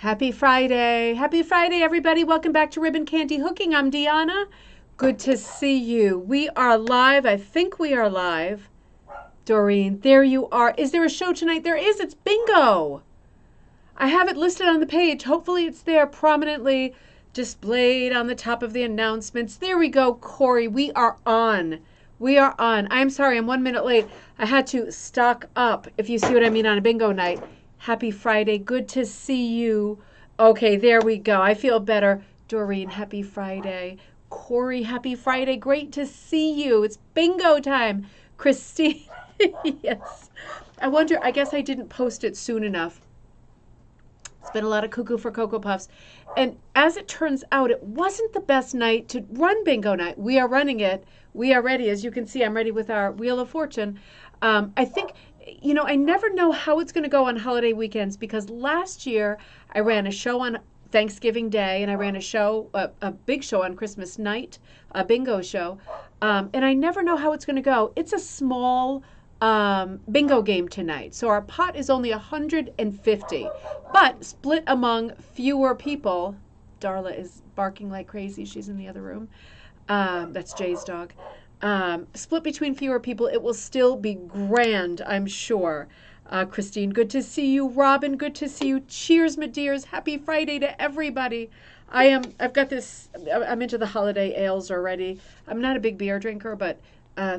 Happy Friday. Happy Friday, everybody. Welcome back to Ribbon Candy Hooking. I'm Deanna. Good to see you. We are live. I think we are live. Doreen, there you are. Is there a show tonight? There is. It's bingo. I have it listed on the page. Hopefully it's there prominently displayed on the top of the announcements. There we go, Corey. We are on. We are on. I'm sorry, I'm 1 minute late. I had to stock up, if you see what I mean, on a bingo night. Happy Friday. Good to see you. Okay, there we go. I feel better. Doreen, happy Friday. Corey, happy Friday. Great to see you. It's bingo time. Christine, yes. I wonder, I guess I didn't post it soon enough. It's been a lot of cuckoo for Cocoa Puffs. And as it turns out, it wasn't the best night to run bingo night. We are running it. We are ready. As you can see, I'm ready with our Wheel of Fortune. I think, you know, I never know how it's going to go on holiday weekends because last year I ran a show on Thanksgiving Day and I ran a show, a big show on Christmas night, a bingo show. And I never know how it's going to go. It's a small bingo game tonight. So our pot is only 150, but split among fewer people. Darla is barking like crazy. She's in the other room. That's Jay's dog. Split between fewer people, it will still be grand, I'm sure. Christine, good to see you. Robin, good to see you. Cheers, my dears. Happy Friday to everybody. I've got this, I'm into the holiday ales already. I'm not a big beer drinker, but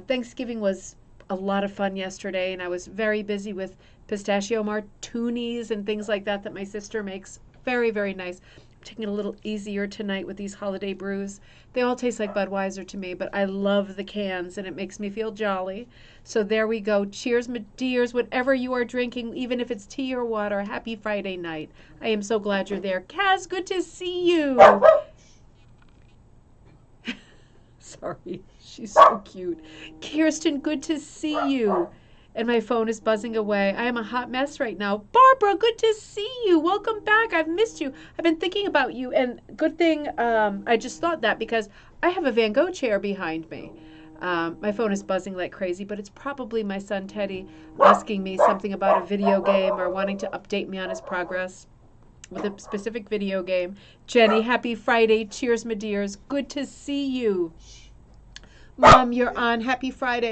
Thanksgiving was a lot of fun yesterday, and I was very busy with pistachio martinis and things like that my sister makes. Very, very nice. I'm taking it a little easier tonight with these holiday brews. They all taste like Budweiser to me, but I love the cans, and it makes me feel jolly. So there we go. Cheers, my dears. Whatever you are drinking, even if it's tea or water, happy Friday night. I am so glad you're there. Kaz, good to see you. Sorry, she's so cute. Kirsten, good to see you. And my phone is buzzing away. I am a hot mess right now. Barbara, good to see you. Welcome back. I've missed you. I've been thinking about you. And good thing I just thought that because I have a Van Gogh chair behind me. My phone is buzzing like crazy, but it's probably my son Teddy asking me something about a video game or wanting to update me on his progress with a specific video game. Jenny, happy Friday. Cheers, my dears. Good to see you. Mom, you're on. Happy Friday.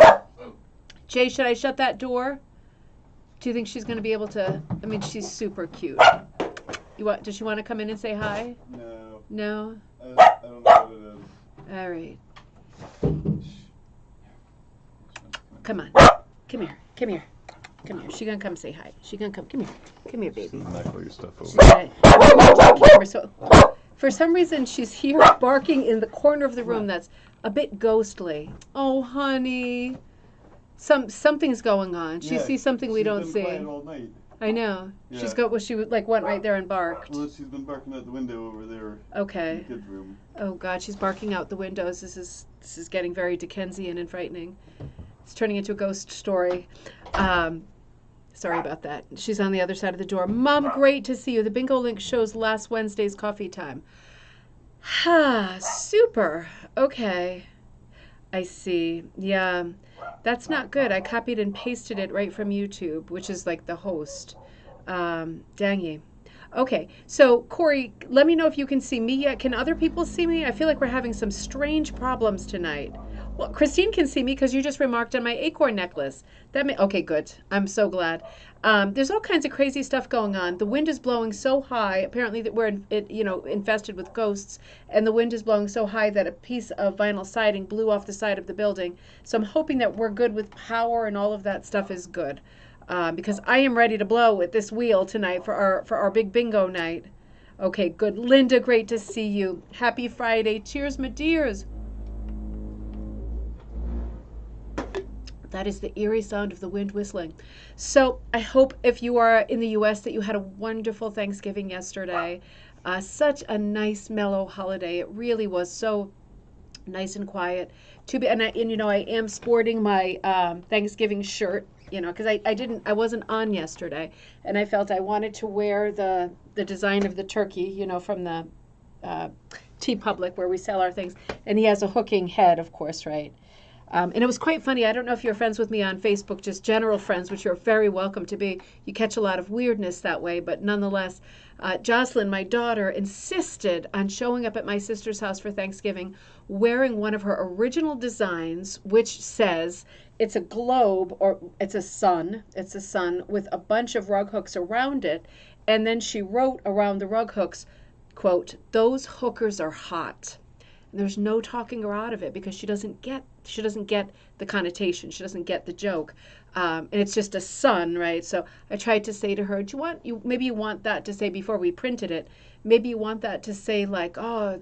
Jay, should I shut that door? Do you think she's going to be able to? I mean, she's super cute. Does she want to come in and say hi? No. No? I don't know what it is. All right. Come on. Come here. Come here. Come here. She's going to come say hi. She's going to come. Come here. Come here, baby. Knuckle your stuff over. She's gonna, so, for some reason, she's here barking in the corner of the room that's a bit ghostly. Oh, honey. Something's going on. She sees something we don't see. She's been quiet all night. I know. Yeah. She's got. Well, she went right there and barked. Well, she's been barking out the window over there. Okay. In the kids' room. Oh God, she's barking out the windows. This is getting very Dickensian and frightening. It's turning into a ghost story. Sorry about that. She's on the other side of the door. Mom, great to see you. The bingo link shows last Wednesday's coffee time. Ha, super. Okay. I see. Yeah. That's not good. I copied and pasted it right from YouTube, which is like the host. Dang. Okay, so Corey, let me know if you can see me yet. Can other people see me? I feel like we're having some strange problems tonight. Well, Christine can see me because you just remarked on my acorn necklace. Okay, good. I'm so glad. There's all kinds of crazy stuff going on. The wind is blowing so high. Apparently, that we're infested with ghosts, and the wind is blowing so high that a piece of vinyl siding blew off the side of the building. So I'm hoping that we're good with power and all of that stuff is good, because I am ready to blow with this wheel tonight for our big bingo night. Okay, good. Linda, great to see you. Happy Friday. Cheers, my dears. That is the eerie sound of the wind whistling. So I hope if you are in the U.S. that you had a wonderful Thanksgiving yesterday. Such a nice, mellow holiday. It really was so nice and quiet. And I am sporting my Thanksgiving shirt, because I wasn't on yesterday, and I felt I wanted to wear the design of the turkey, from the T Public where we sell our things. And he has a hooking head, of course, right? And it was quite funny. I don't know if you're friends with me on Facebook, just general friends, which you're very welcome to be. You catch a lot of weirdness that way, but nonetheless, Jocelyn, my daughter, insisted on showing up at my sister's house for Thanksgiving wearing one of her original designs, which says it's a globe, or it's a sun. It's a sun with a bunch of rug hooks around it. And then she wrote around the rug hooks, quote, "Those hookers are hot." There's no talking her out of it because she doesn't get the connotation. She doesn't get the joke. And it's just a sun, right? So I tried to say to her, do you want, maybe you want that to say before we printed it, maybe you want that to say like, oh,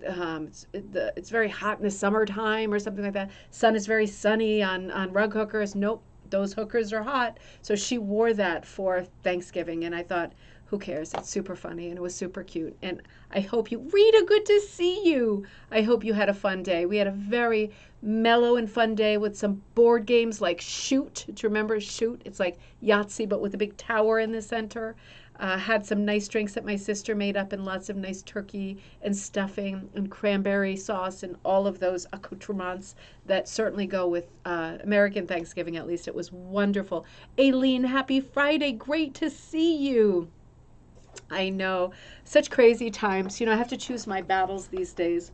it's very hot in the summertime or something like that. Sun is very sunny on rug hookers. Nope, those hookers are hot. So she wore that for Thanksgiving. And I thought, who cares? It's super funny and it was super cute. And I hope you, Rita, good to see you. I hope you had a fun day. We had a very mellow and fun day with some board games like Shoot. Do you remember Shoot? It's like Yahtzee, but with a big tower in the center. Had some nice drinks that my sister made up and lots of nice turkey and stuffing and cranberry sauce and all of those accoutrements that certainly go with American Thanksgiving, at least. It was wonderful. Aileen, happy Friday. Great to see you. I know. Such crazy times. You know, I have to choose my battles these days.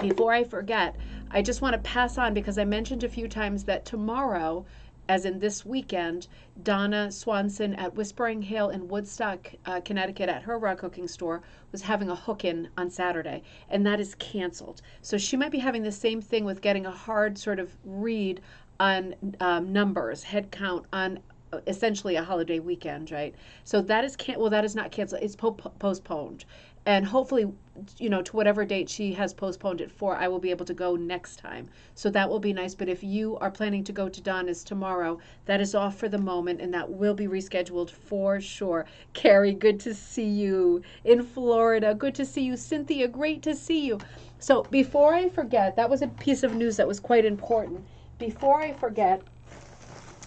Before I forget, I just want to pass on because I mentioned a few times that tomorrow, as in this weekend, Donna Swanson at Whispering Hill in Woodstock, Connecticut, at her rug hooking store, was having a hook-in on Saturday, and that is canceled. So she might be having the same thing with getting a hard sort of read on numbers, head count on essentially a holiday weekend, right? So that is that is not canceled. It's postponed, and hopefully, you know, to whatever date she has postponed it for, I will be able to go next time. So that will be nice. But if you are planning to go to Donna's tomorrow, that is off for the moment, and that will be rescheduled for sure. Carrie, good to see you in Florida. Good to see you, Cynthia. Great to see you. So before I forget, that was a piece of news that was quite important. Before I forget,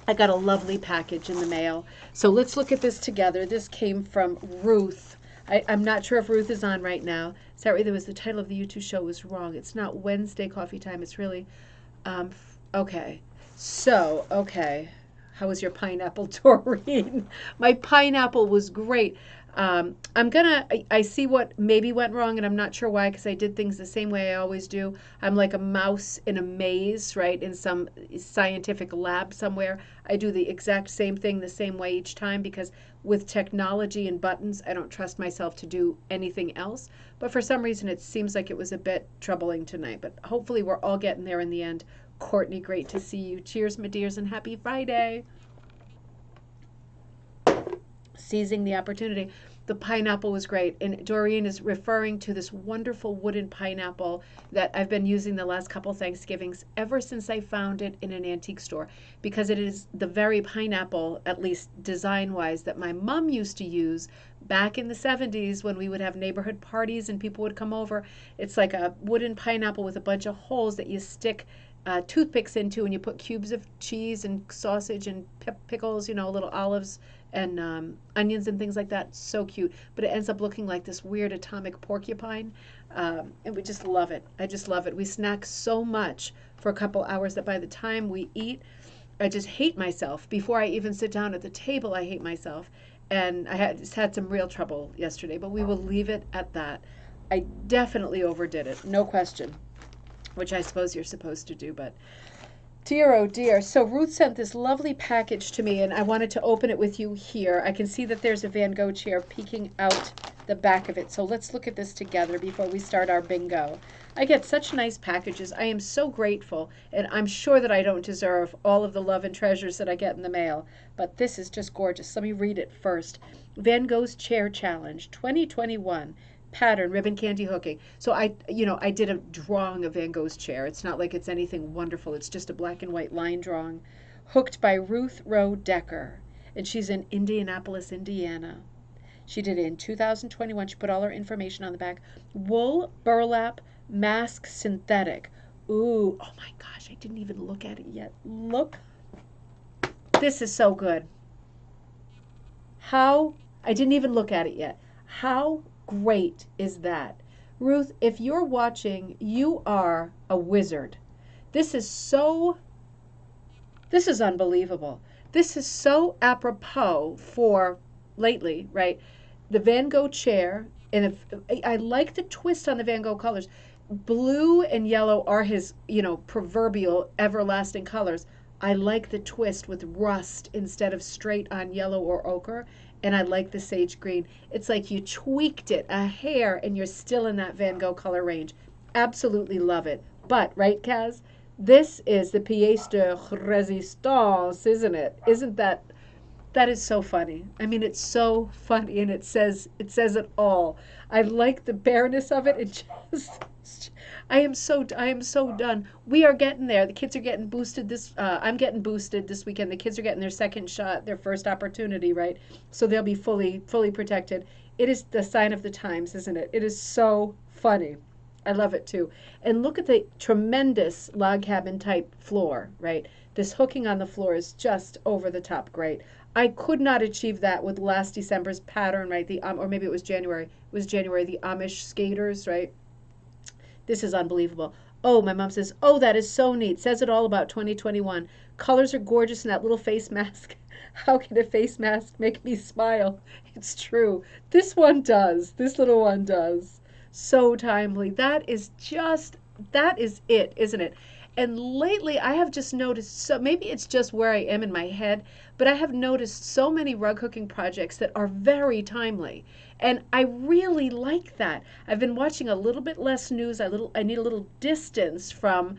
I got a lovely package in the mail. So let's look at this together. This came from Ruth. I'm not sure if Ruth is on right now. Sorry, there was the title of the YouTube show was wrong. It's not Wednesday coffee time. It's really, okay. So, okay. How was your pineapple, Doreen? My pineapple was great. I see what maybe went wrong, and I'm not sure why, because I did things the same way I always do. I'm like a mouse in a maze, right, in some scientific lab somewhere. I do the exact same thing the same way each time, because with technology and buttons, I don't trust myself to do anything else. But for some reason, it seems like it was a bit troubling tonight. But hopefully we're all getting there in the end. Courtney, great to see you. Cheers, my dears, and happy Friday. Seizing the opportunity. The pineapple was great. And Doreen is referring to this wonderful wooden pineapple that I've been using the last couple Thanksgivings ever since I found it in an antique store, because it is the very pineapple, at least design-wise, that my mom used to use back in the 70s when we would have neighborhood parties and people would come over. It's like a wooden pineapple with a bunch of holes that you stick toothpicks into, and you put cubes of cheese and sausage and pickles, you know, little olives and onions and things like that. So cute. But it ends up looking like this weird atomic porcupine. And we just love it. I just love it. We snack so much for a couple hours that by the time we eat, I just hate myself. Before I even sit down at the table, I hate myself. And I just had some real trouble yesterday, but we will leave it at that. I definitely overdid it, no question, which I suppose you're supposed to do, but dear, oh dear. So Ruth sent this lovely package to me, and I wanted to open it with you here. I can see that there's a Van Gogh chair peeking out the back of it. So let's look at this together before we start our bingo. I get such nice packages. I am so grateful, and I'm sure that I don't deserve all of the love and treasures that I get in the mail, but this is just gorgeous. Let me read it first. Van Gogh's Chair Challenge 2021. Pattern, ribbon candy hooking. So I did a drawing of Van Gogh's chair. It's not like it's anything wonderful. It's just a black and white line drawing, hooked by Ruth Rowe Decker, and she's in Indianapolis, Indiana. She did it in 2021. She put all her information on the back. Wool, burlap, mask, synthetic. Ooh, oh my gosh, I didn't even look at it yet. Look. This is so good. I didn't even look at it yet. How great is that? Ruth, if you're watching, you are a wizard. This is unbelievable. This is so apropos for lately, right? The Van Gogh chair, and I like the twist on the Van Gogh colors. Blue and yellow are his, proverbial everlasting colors. I like the twist with rust instead of straight on yellow or ochre, and I like the sage green. It's like you tweaked it a hair and you're still in that Van Gogh color range. Absolutely love it. But, right, Kaz? This is the pièce de résistance, isn't it? Isn't that is so funny. I mean, it's so funny, and it says it all. I like the bareness of it. It just, I am so done. We are getting there. The kids are getting boosted I'm getting boosted this weekend. The kids are getting their second shot, their first opportunity, right? So they'll be fully protected. It is the sign of the times, isn't it? It is so funny. I love it too. And look at the tremendous log cabin type floor, right? This hooking on the floor is just over the top great. I could not achieve that with last December's pattern, right? Or maybe it was January. It was January, the Amish skaters, right? This is unbelievable. Oh, my mom says, oh, that is so neat. Says it all about 2021. Colors are gorgeous in that little face mask. How can a face mask make me smile? It's true. This one does. This little one does. So timely. That is it, isn't it? And lately I have just noticed, so maybe it's just where I am in my head, but I have noticed so many rug hooking projects that are very timely. And I really like that. I've been watching a little bit less news. I need a little distance from,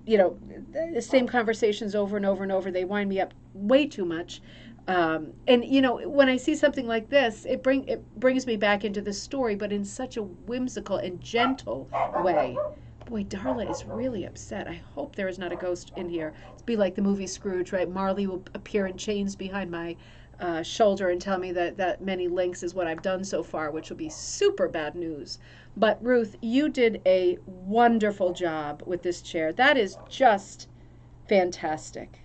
the same conversations over and over and over. They wind me up way too much. And when I see something like this, it brings me back into the story, but in such a whimsical and gentle way. Boy, Darla is really upset. I hope there is not a ghost in here. It's be like the movie Scrooge, right? Marley will appear in chains behind my shoulder and tell me that many links is what I've done so far, which will be super bad news. But Ruth, you did a wonderful job with this chair. That is just fantastic.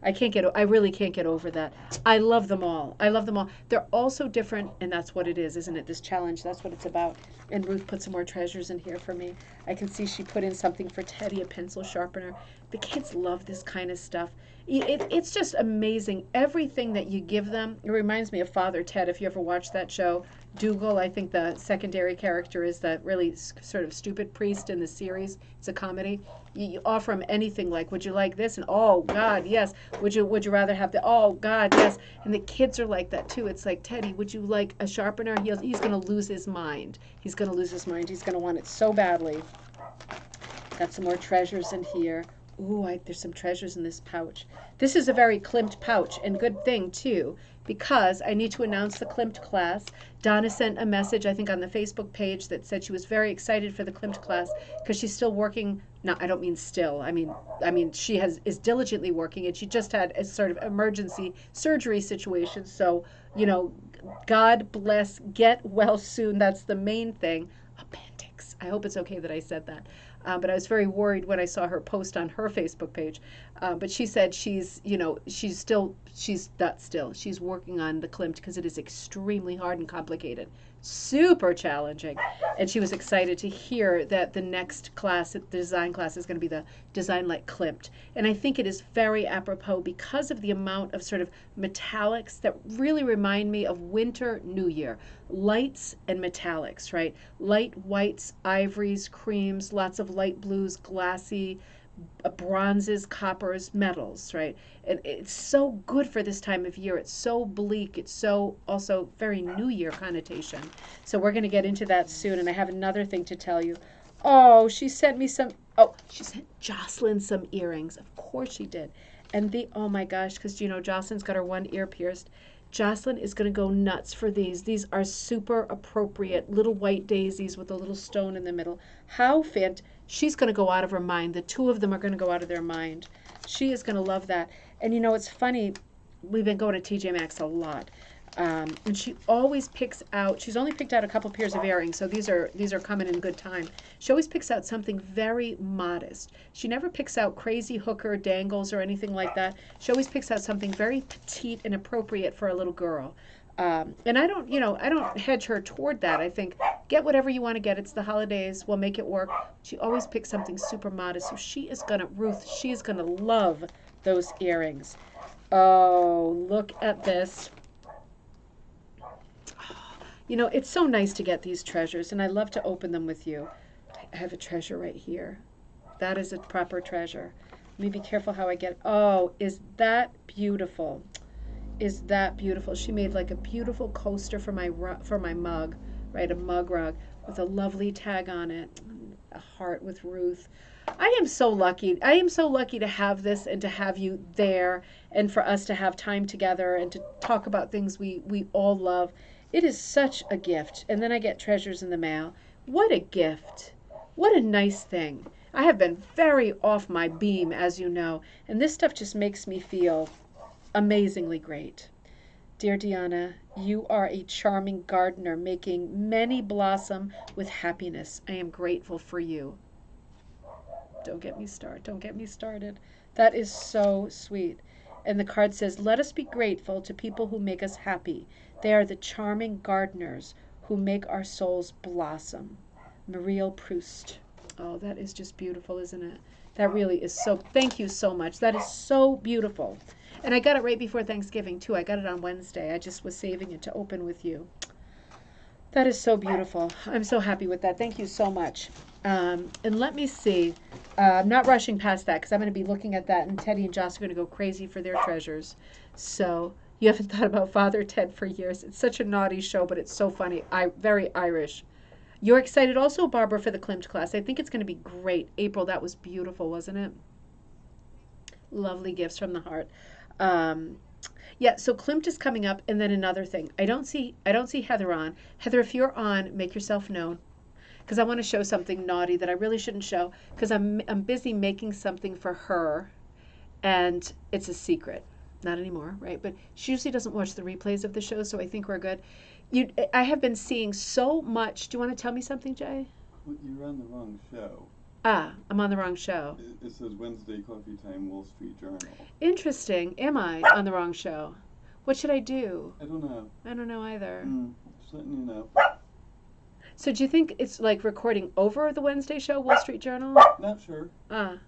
I really can't get over that. I love them all. I love them all. They're all so different, and that's what it is, isn't it? This challenge, that's what it's about. And Ruth put some more treasures in here for me. I can see she put in something for Teddy, a pencil sharpener. The kids love this kind of stuff. It's just amazing. Everything that you give them, it reminds me of Father Ted, if you ever watched that show. Dougal, I think the secondary character is the really sort of stupid priest in the series. It's a comedy. You offer him anything like, would you like this? And oh God, yes. Would you rather have the, oh God, yes. And the kids are like that too. It's like, Teddy, would you like a sharpener? He's going to lose his mind. He's going to lose his mind. He's going to want it so badly. Got some more treasures in here. Ooh, there's some treasures in this pouch. This is a very Klimt pouch, and good thing too, because I need to announce the Klimt class. Donna sent a message, I think, on the Facebook page that said she was very excited for the Klimt class because she's still working. No, I don't mean still. I mean she is diligently working, and she just had a sort of emergency surgery situation. So, God bless, get well soon. That's the main thing. Appendix. I hope it's okay that I said that. But I was very worried when I saw her post on her Facebook page. But she said she's working on the Klimt because it is extremely hard and complicated, super challenging. And she was excited to hear that the next class, the design class, is going to be the Design Like Klimt. And I think it is very apropos because of the amount of sort of metallics that really remind me of Winter New Year. Lights and metallics, right? Light whites, ivories, creams, lots of light blues, glassy, bronzes, coppers, metals, right? And it's so good for this time of year. It's so bleak. It's so also very New Year connotation. So we're going to get into that soon. And I have another thing to tell you. Oh, she sent Jocelyn some earrings. Of course she did. And oh my gosh, because Jocelyn's got her one ear pierced. Jocelyn is going to go nuts for these. These are super appropriate little white daisies with a little stone in the middle. How she's going to go out of her mind. The two of them are going to go out of their mind. She is going to love that. And it's funny, we've been going to TJ Maxx a lot. And she always picks out, she's only picked out a couple pairs of earrings, so these are coming in good time. She always picks out something very modest. She never picks out crazy hooker dangles or anything like that. She always picks out something very petite and appropriate for a little girl. And I don't hedge her toward that. I think Get whatever you want to get. It's the holidays. We'll make it work. She always picks something super modest. So Ruth, she is going to love those earrings. Oh, look at this. You know, it's so nice to get these treasures, and I love to open them with you. I have a treasure right here. That is a proper treasure. Let me be careful how I get. Oh, is that beautiful? Is that beautiful? She made like a beautiful coaster for my mug, right? A mug rug with a lovely tag on it. A heart with Ruth. I am so lucky. I am so lucky to have this and to have you there and for us to have time together and to talk about things we all love. It is such a gift. And then I get treasures in the mail. What a gift. What a nice thing. I have been very off my beam, as you know, and this stuff just makes me feel amazingly great. Dear Deanna, you are a charming gardener making many blossom with happiness. I am grateful for you. Don't get me started. Don't get me started. That is so sweet. And the card says, let us be grateful to people who make us happy. They are the charming gardeners who make our souls blossom. Muriel Proust. Oh, that is just beautiful, isn't it? That really is so, thank you so much. That is so beautiful. And I got it right before Thanksgiving, too. I got it on Wednesday. I just was saving it to open with you. That is so beautiful. I'm so happy with that. Thank you so much. And let me see. I'm not rushing past that because I'm going to be looking at that, and Teddy and Joss are going to go crazy for their treasures. So you haven't thought about Father Ted for years. It's such a naughty show, but it's so funny. Very Irish. You're excited also, Barbara, for the Klimt class. I think it's going to be great. April, that was beautiful, wasn't it? Lovely gifts from the heart. Yeah, so Klimt is coming up, and then another thing. I don't see Heather on. Heather, if you're on, make yourself known, because I want to show something naughty that I really shouldn't show, because I'm busy making something for her, and it's a secret. Not anymore, right? But she usually doesn't watch the replays of the show, so I think we're good. I have been seeing so much. Do you want to tell me something, Jay? You're on the wrong show. Ah, I'm on the wrong show. It says Wednesday Coffee Time, Wall Street Journal. Interesting. Am I on the wrong show? What should I do? I don't know. I don't know either. Just letting you know. So do you think it's like recording over the Wednesday show, Wall Street Journal? Not sure. Ah.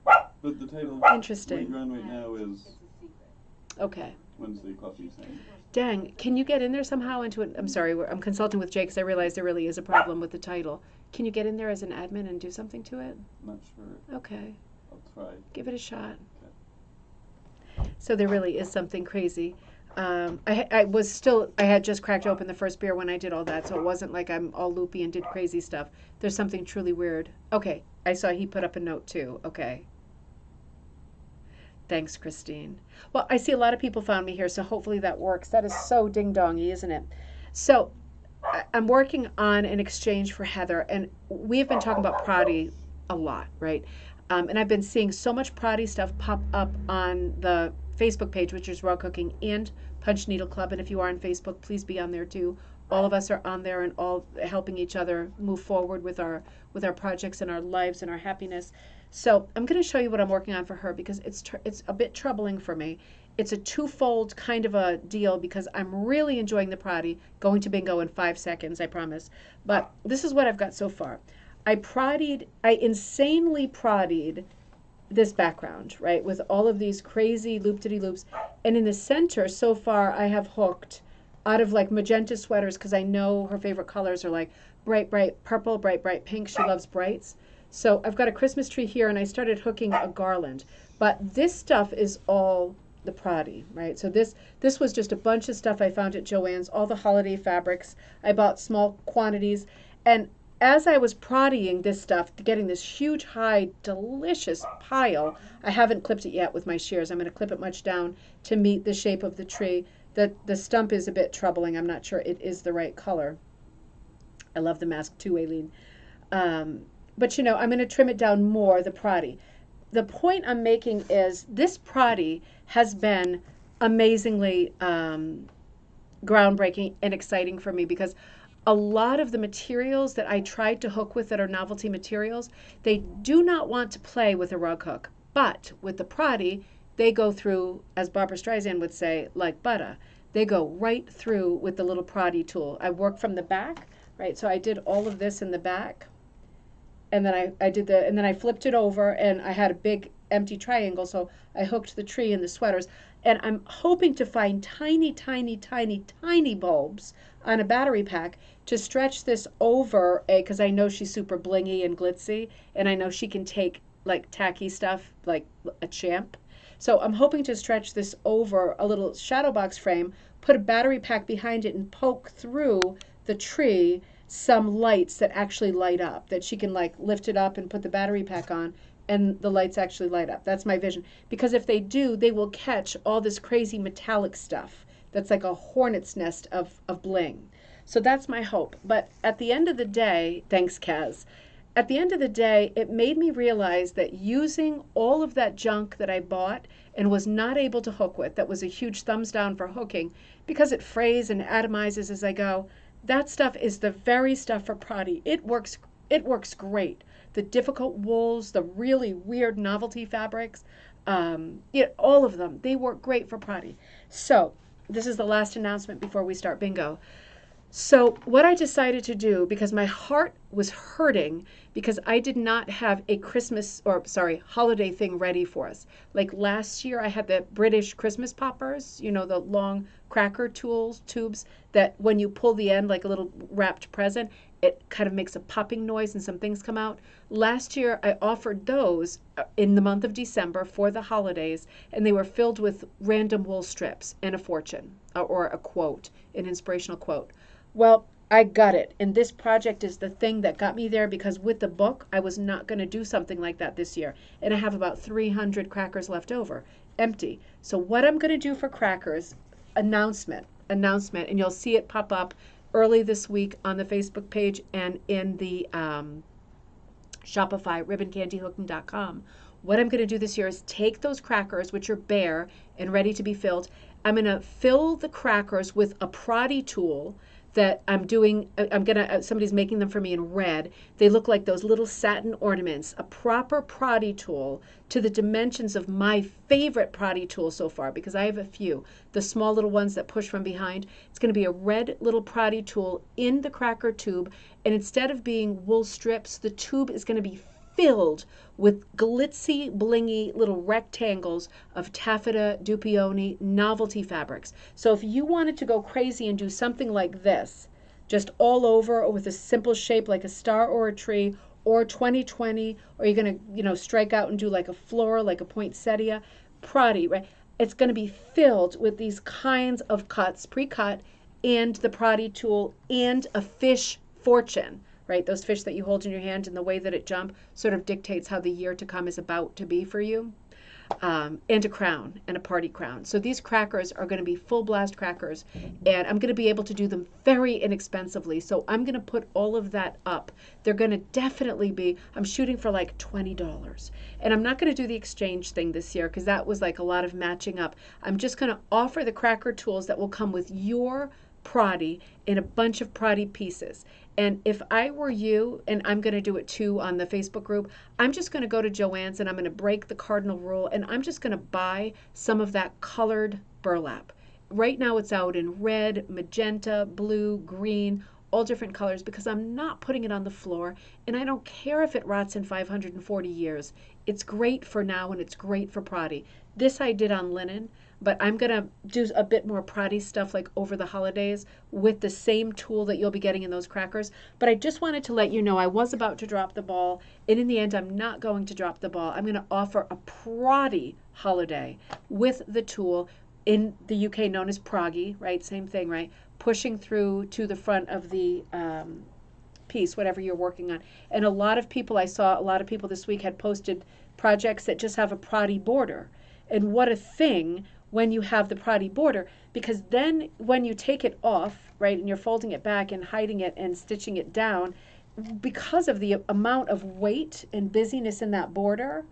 But the title Interesting. what you're on right now is Okay. Wednesday Coffee Time. Dang, can you get in there somehow into it? I'm sorry, I'm consulting with Jay because I realize there really is a problem with the title. Can you get in there as an admin and do something to it? Not sure. Okay. I'll try. Give it a shot. Okay. So there really is something crazy. I had just cracked open the first beer when I did all that, so it wasn't like I'm all loopy and did crazy stuff. There's something truly weird. Okay, I saw he put up a note too. Okay. Thanks, Christine. Well, I see a lot of people found me here, so hopefully that works. That is so ding-dongy, isn't it? So I'm working on an exchange for Heather, and we've been talking about Prati a lot, right? And I've been seeing so much Prati stuff pop up on the Facebook page, which is Raw Cooking and Punch Needle Club. And if you are on Facebook, please be on there too. All of us are on there and all helping each other move forward with our projects and our lives and our happiness. So I'm going to show you what I'm working on for her because it's a bit troubling for me. It's a twofold kind of a deal because I'm really enjoying the Prati. Going to bingo in 5 seconds, I promise. But this is what I've got so far. I insanely Prati'd this background, right, with all of these crazy loop-de-de-loops. And in the center, so far, I have hooked out of like magenta sweaters because I know her favorite colors are like bright, bright purple, bright, bright pink. She loves brights. So I've got a Christmas tree here, and I started hooking a garland. But this stuff is all the Prati, right? So this was just a bunch of stuff I found at Joann's, all the holiday fabrics. I bought small quantities. And as I was Pratiing this stuff, getting this huge, high, delicious pile, I haven't clipped it yet with my shears. I'm going to clip it much down to meet the shape of the tree. The stump is a bit troubling. I'm not sure it is the right color. I love the mask too, Aileen. But, you know, I'm going to trim it down more, the Prati. The point I'm making is this Prati has been amazingly groundbreaking and exciting for me because a lot of the materials that I tried to hook with that are novelty materials, they do not want to play with a rug hook. But with the Prati, they go through, as Barbara Streisand would say, like butter. They go right through with the little Prati tool. I work from the back, right? So I did all of this in the back, and then and then I flipped it over, and I had a big empty triangle, so I hooked the tree and the sweaters. And I'm hoping to find tiny, tiny, tiny, tiny bulbs on a battery pack to stretch this over because I know she's super blingy and glitzy, and I know she can take like tacky stuff like a champ. So I'm hoping to stretch this over a little shadow box frame, put a battery pack behind it, and poke through the tree some lights that actually light up, that she can like lift it up and put the battery pack on and the lights actually light up. That's my vision. Because if they do, they will catch all this crazy metallic stuff that's like a hornet's nest of bling. So that's my hope. But at the end of the day, thanks, Kaz. At the end of the day, it made me realize that using all of that junk that I bought and was not able to hook with, that was a huge thumbs down for hooking because it frays and atomizes as I go, that stuff is the very stuff for Prati. It works great. The difficult wools, the really weird novelty fabrics, all of them, they work great for Prati. So this is the last announcement before we start bingo. So what I decided to do, because my heart was hurting because I did not have a holiday thing ready for us. Like last year I had the British Christmas poppers, the long cracker tubes that when you pull the end like a little wrapped present, it kind of makes a popping noise and some things come out. Last year I offered those in the month of December for the holidays, and they were filled with random wool strips and a fortune or a quote, an inspirational quote. Well, I got it. And this project is the thing that got me there because with the book, I was not going to do something like that this year. And I have about 300 crackers left over, empty. So what I'm going to do for crackers, announcement, and you'll see it pop up early this week on the Facebook page and in the Shopify, ribboncandyhooking.com. What I'm going to do this year is take those crackers, which are bare and ready to be filled. I'm going to fill the crackers with a Prati tool that somebody's making them for me in red. They look like those little satin ornaments, a proper Prati tool to the dimensions of my favorite Prati tool so far, because I have a few, the small little ones that push from behind. It's going to be a red little Prati tool in the cracker tube, and instead of being wool strips, the tube is going to be filled with glitzy, blingy little rectangles of taffeta, dupioni, novelty fabrics. So if you wanted to go crazy and do something like this, just all over or with a simple shape like a star or a tree or 2020, or you're going to, strike out and do like a floral, like a poinsettia, Prati, right? It's going to be filled with these kinds of cuts, pre-cut, and the Prati tool and a fish fortune. Right? Those fish that you hold in your hand and the way that it jump sort of dictates how the year to come is about to be for you. And a crown and a party crown. So these crackers are going to be full blast crackers, and I'm going to be able to do them very inexpensively. So I'm going to put all of that up. They're going to definitely be, I'm shooting for like $20. And I'm not going to do the exchange thing this year because that was like a lot of matching up. I'm just going to offer the cracker tools that will come with your Prati in a bunch of Prati pieces. And if I were you, and I'm going to do it too on the Facebook group, I'm just going to go to Joann's and I'm going to break the cardinal rule and I'm just going to buy some of that colored burlap. Right now it's out in red, magenta, blue, green, all different colors because I'm not putting it on the floor and I don't care if it rots in 540 years. It's great for now and it's great for Prati. This I did on linen, but I'm going to do a bit more Prati stuff like over the holidays with the same tool that you'll be getting in those crackers. But I just wanted to let you know I was about to drop the ball, and in the end I'm not going to drop the ball. I'm going to offer a Prati holiday with the tool in the UK known as Proggy, right? Same thing, right? Pushing through to the front of the piece, whatever you're working on. And I saw a lot of people this week had posted projects that just have a Prati border. And what a thing when you have the Prati border, because then when you take it off, right, and you're folding it back and hiding it and stitching it down, because of the amount of weight and busyness in that border,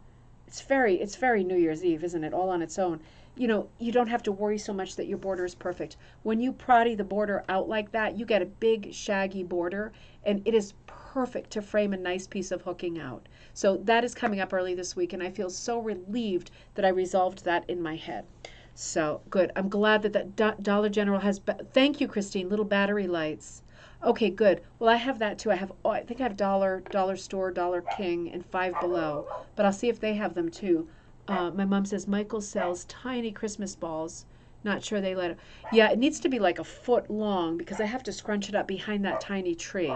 it's very New Year's Eve, isn't it, all on its own. You don't have to worry so much that your border is perfect. When you Prati the border out like that, you get a big shaggy border, and it is perfect to frame a nice piece of hooking out. So that is coming up early this week, and I feel so relieved that I resolved that in my head. So good. I'm glad that Dollar General has, thank you, Christine, little battery lights. Okay, good. Well, I have that too. I have, oh, I think I have Dollar Store, Dollar King, and Five Below, but I'll see if they have them too. My mom says Michael sells tiny Christmas balls. Not sure they let it. Yeah, it needs to be like a foot long because I have to scrunch it up behind that tiny tree.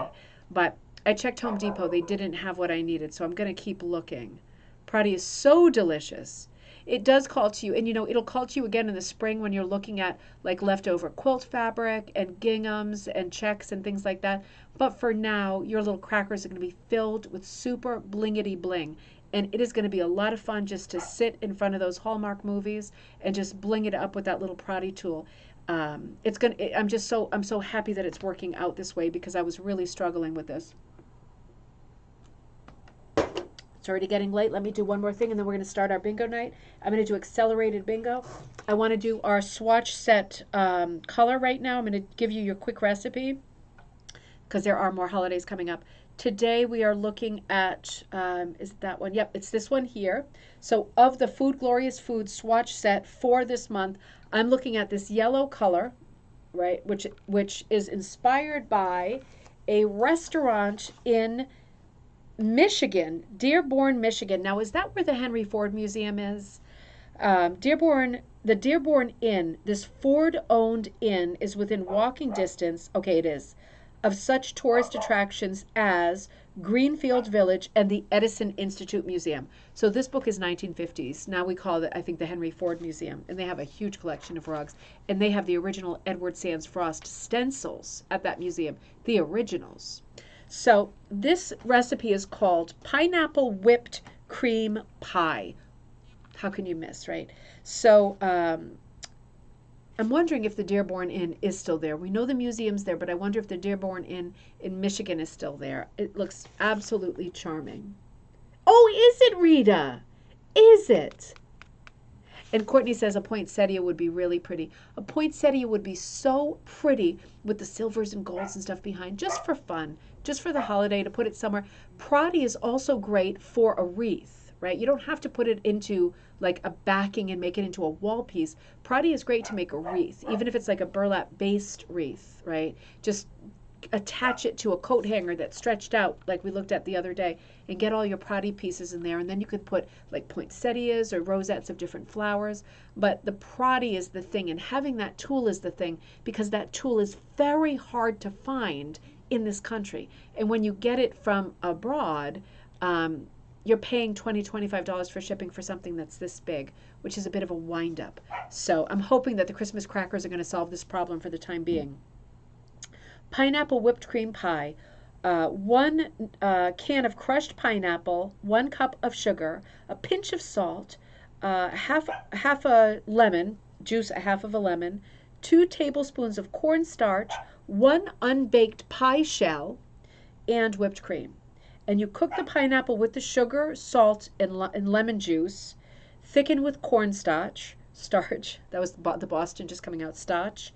But I checked Home Depot. They didn't have what I needed, so I'm going to keep looking. Prati is so delicious. It does call to you, and it'll call to you again in the spring when you're looking at like leftover quilt fabric and ginghams and checks and things like that. But for now, your little crackers are going to be filled with super blingety bling. And it is going to be a lot of fun just to sit in front of those Hallmark movies and just bling it up with that little Prati tool. It's gonna. I'm so happy that it's working out this way because I was really struggling with this. It's already getting late. Let me do one more thing and then we're going to start our bingo night. I'm going to do accelerated bingo. I want to do our swatch set color right now. I'm going to give you your quick recipe because there are more holidays coming up. Today we are looking at, is it that one? Yep, it's this one here. So of the Food Glorious Food swatch set for this month, I'm looking at this yellow color, right, which is inspired by a restaurant in Michigan, Dearborn, Michigan. Now, is that where the Henry Ford Museum is? The Dearborn Inn, this Ford-owned inn, is within walking distance, okay, it is, of such tourist attractions as Greenfield Village and the Edison Institute Museum. So this book is 1950s. Now we call it, I think, the Henry Ford Museum, and they have a huge collection of rugs, and they have the original Edward Sands Frost stencils at that museum, the originals. So this recipe is called pineapple whipped cream pie. How can you miss, right? So I'm wondering if the Dearborn Inn is still there. We know the museum's there, but I wonder if the Dearborn Inn in Michigan is still there. It looks absolutely charming. Oh, is it, Rita? Is it? And Courtney says a poinsettia would be really pretty. A poinsettia would be so pretty with the silvers and golds and stuff behind, just for fun, just for the holiday to put it somewhere. Prati is also great for a wreath, right? You don't have to put it into like a backing and make it into a wall piece. Prati is great to make a wreath, even if it's like a burlap based wreath, right? Just attach it to a coat hanger that's stretched out like we looked at the other day and get all your Prati pieces in there, and then you could put like poinsettias or rosettes of different flowers. But the Prati is the thing, and having that tool is the thing, because that tool is very hard to find in this country, and when you get it from abroad, you're paying $20, $25 for shipping for something that's this big, which is a bit of a wind up. So I'm hoping that the Christmas crackers are going to solve this problem for the time being. Pineapple whipped cream pie, 1 can of crushed pineapple, 1 cup of sugar, a pinch of salt, half a lemon, juice a half of a lemon, 2 tablespoons of cornstarch, 1 unbaked pie shell, and whipped cream. And you cook the pineapple with the sugar, salt, and lemon juice, thicken with cornstarch, that was the Boston just coming out, starch.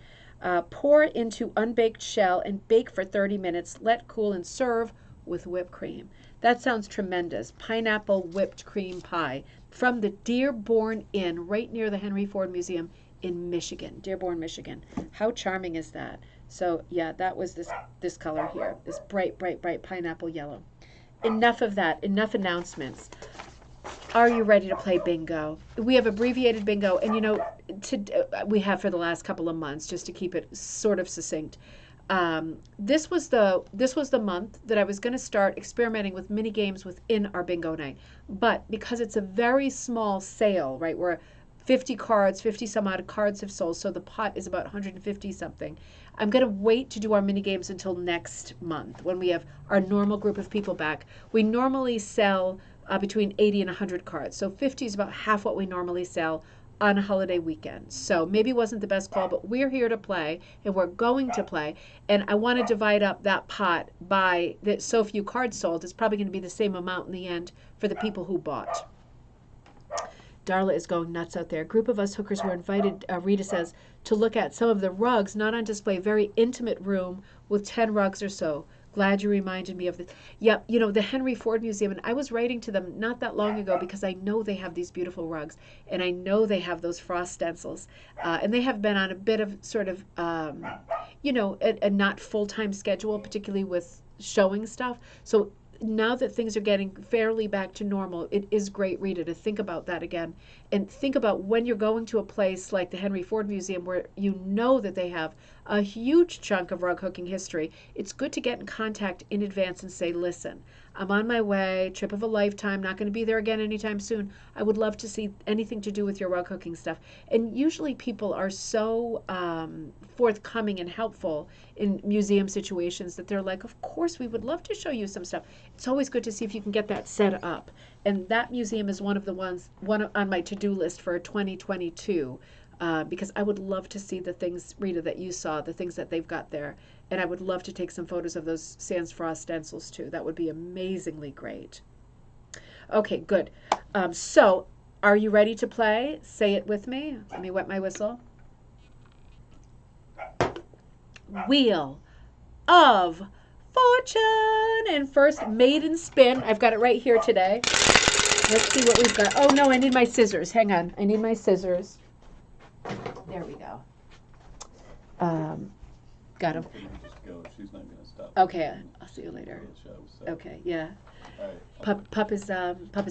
Pour into unbaked shell and bake for 30 minutes. Let cool and serve with whipped cream. That sounds tremendous. Pineapple whipped cream pie from the Dearborn Inn right near the Henry Ford Museum in Michigan, Dearborn, Michigan. How charming is that? So yeah, that was this color here, this bright, bright, bright pineapple yellow. Enough of that. Enough announcements. Are you ready to play bingo? We have abbreviated bingo, and we have for the last couple of months, just to keep it sort of succinct. This was the month that I was going to start experimenting with mini games within our bingo night, but because it's a very small sale, right? Where 50 some odd cards have sold, so the pot is about 150 something. I'm going to wait to do our mini games until next month when we have our normal group of people back. We normally sell between 80 and 100 cards. So 50 is about half what we normally sell on a holiday weekend. So maybe it wasn't the best call, but we're here to play, and we're going to play. And I want to divide up that pot by so few cards sold. It's probably going to be the same amount in the end for the people who bought. Darla is going nuts out there. A group of us hookers were invited, Rita says, to look at some of the rugs not on display. Very intimate room with 10 rugs or so. Glad you reminded me of this. Yep, the Henry Ford Museum, and I was writing to them not that long ago because I know they have these beautiful rugs, and I know they have those frost stencils, and they have been on a bit of sort of, a not full-time schedule, particularly with showing stuff. So now that things are getting fairly back to normal, it is great, Rita, to think about that again. And think about when you're going to a place like the Henry Ford Museum where you know that they have a huge chunk of rug hooking history. It's good to get in contact in advance and say, listen, I'm on my way, trip of a lifetime, not going to be there again anytime soon. I would love to see anything to do with your rug hooking stuff. And usually people are so forthcoming and helpful in museum situations that they're like, of course, we would love to show you some stuff. It's always good to see if you can get that set up. And that museum is one on my to-do list for 2022. Because I would love to see the things, Rita, that you saw, the things that they've got there. And I would love to take some photos of those Sans Frost stencils too. That would be amazingly great. Okay, good. So, are you ready to play? Say it with me. Let me wet my whistle. Wheel of Fortune. And first, maiden spin. I've got it right here today. Let's see what we've got. Oh, no, I need my scissors. Hang on. I need my scissors. There we go. Got him. Just go. She's not going to stop. Okay, I'll see you later. Show, so. Okay, yeah. All right. Pup is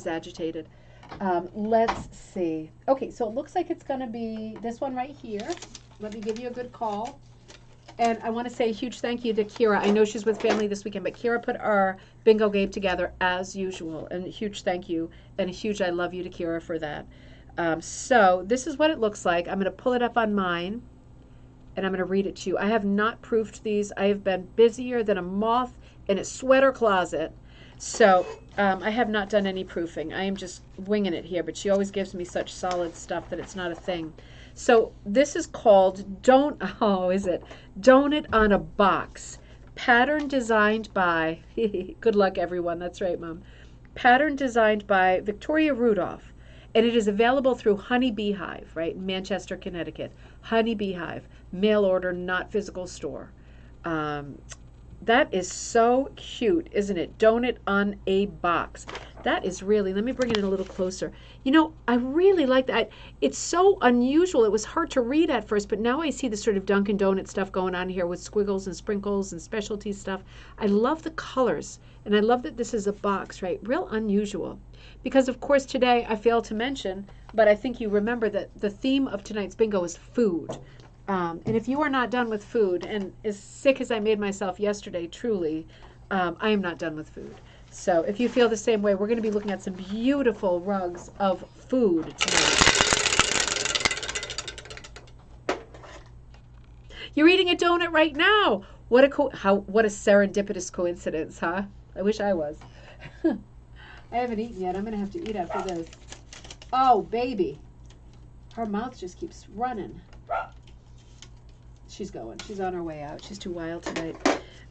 agitated. Let's see. Okay, so it looks like it's going to be this one right here. Let me give you a good call. And I want to say a huge thank you to Kira. I know she's with family this weekend, but Kira put our bingo game together as usual. And a huge thank you and a huge I love you to Kira for that. So this is what it looks like. I'm going to pull it up on mine and I'm going to read it to you. I have not proofed these. I have been busier than a moth in a sweater closet. So I have not done any proofing. I am just winging it here, but she always gives me such solid stuff that it's not a thing. So this is called Donut on a Box. Pattern designed by, good luck everyone, that's right, Mom. Pattern designed by Victoria Rudolph. And it is available through Honey Beehive, right, Manchester, Connecticut. Honey Beehive, mail order, not physical store. That is so cute, isn't it? Donut on a Box. That is really, let me bring it in a little closer. You know, I really like that. It's so unusual. It was hard to read at first, but now I see the sort of Dunkin' Donut stuff going on here with squiggles and sprinkles and specialty stuff. I love the colors, and I love that this is a box, right? Real unusual. Because, of course, today I failed to mention, but I think you remember that the theme of tonight's bingo is food. And if you are not done with food, and as sick as I made myself yesterday, truly, I am not done with food. So if you feel the same way, we're going to be looking at some beautiful rugs of food tonight. You're eating a donut right now. What a serendipitous coincidence, huh? I wish I was. I haven't eaten yet. I'm going to have to eat after this. Oh, baby. Her mouth just keeps running. She's going. She's on her way out. She's too wild tonight.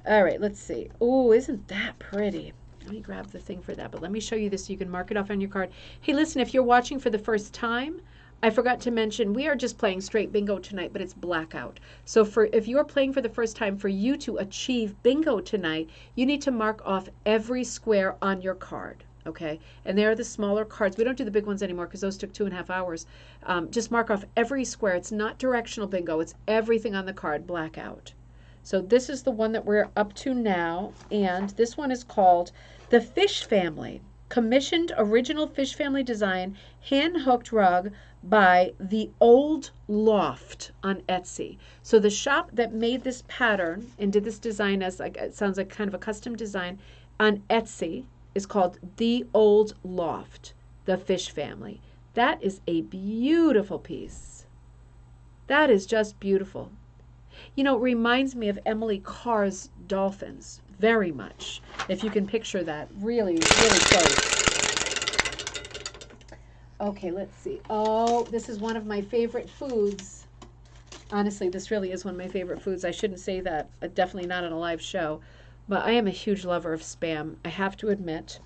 All right, let's see. Oh, isn't that pretty? Let me grab the thing for that, but let me show you this so you can mark it off on your card. Hey, listen, if you're watching for the first time, I forgot to mention we are just playing straight bingo tonight, but it's blackout. So if you're playing for the first time, for you to achieve bingo tonight, you need to mark off every square on your card. Okay, and there are the smaller cards. We don't do the big ones anymore because those took 2.5 hours. Just mark off every square. It's not directional bingo. It's everything on the card, blackout. So this is the one that we're up to now, and this one is called The Fish Family. Commissioned original Fish Family design, hand-hooked rug by The Old Loft on Etsy. So the shop that made this pattern and did this design as, like, it sounds like kind of a custom design on Etsy, is called The Old Loft, The Fish Family. That is a beautiful piece. That is just beautiful. You know, it reminds me of Emily Carr's dolphins, very much. If you can picture that, really, really close. Okay, let's see. Oh, this is one of my favorite foods. Honestly, this really is one of my favorite foods. I shouldn't say that, definitely not on a live show. But I am a huge lover of Spam, I have to admit.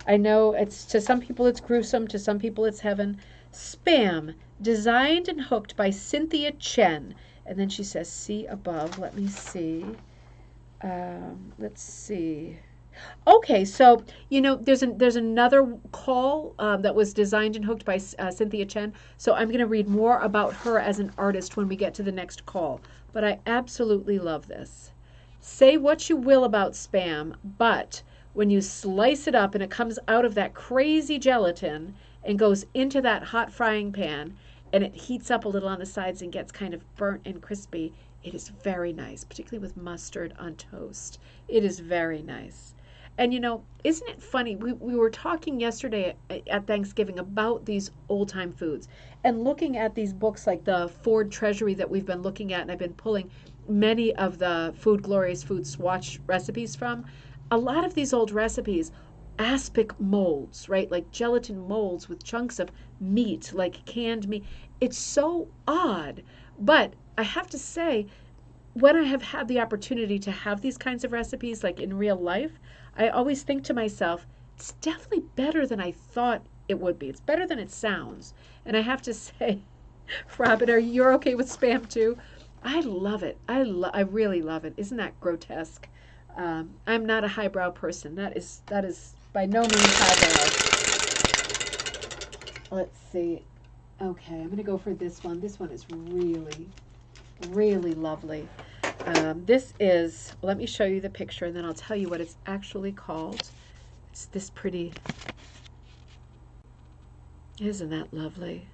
I know it's to some people it's gruesome, to some people it's heaven. Spam, designed and hooked by Cynthia Chen. And then she says, see above, let me see. Let's see. Okay, so there's another call that was designed and hooked by Cynthia Chen. So I'm going to read more about her as an artist when we get to the next call. But I absolutely love this. Say what you will about Spam, but when you slice it up and it comes out of that crazy gelatin and goes into that hot frying pan and it heats up a little on the sides and gets kind of burnt and crispy, it is very nice, particularly with mustard on toast. It is very nice. And isn't it funny? We were talking yesterday at Thanksgiving about these old time foods and looking at these books like the Ford Treasury that we've been looking at, and I've been pulling many of the Food Glorious Food Swatch recipes from. A lot of these old recipes, aspic molds, right? Like gelatin molds with chunks of meat, like canned meat. It's so odd. But I have to say, when I have had the opportunity to have these kinds of recipes, like in real life, I always think to myself, it's definitely better than I thought it would be. It's better than it sounds. And I have to say, Robin, are you okay with Spam too? I love it. I really love it. Isn't that grotesque? I'm not a highbrow person. That is by no means highbrow. Let's see. Okay, I'm gonna go for this one. This one is really, really lovely. This is, let me show you the picture and then I'll tell you what it's actually called. It's this pretty. Isn't that lovely?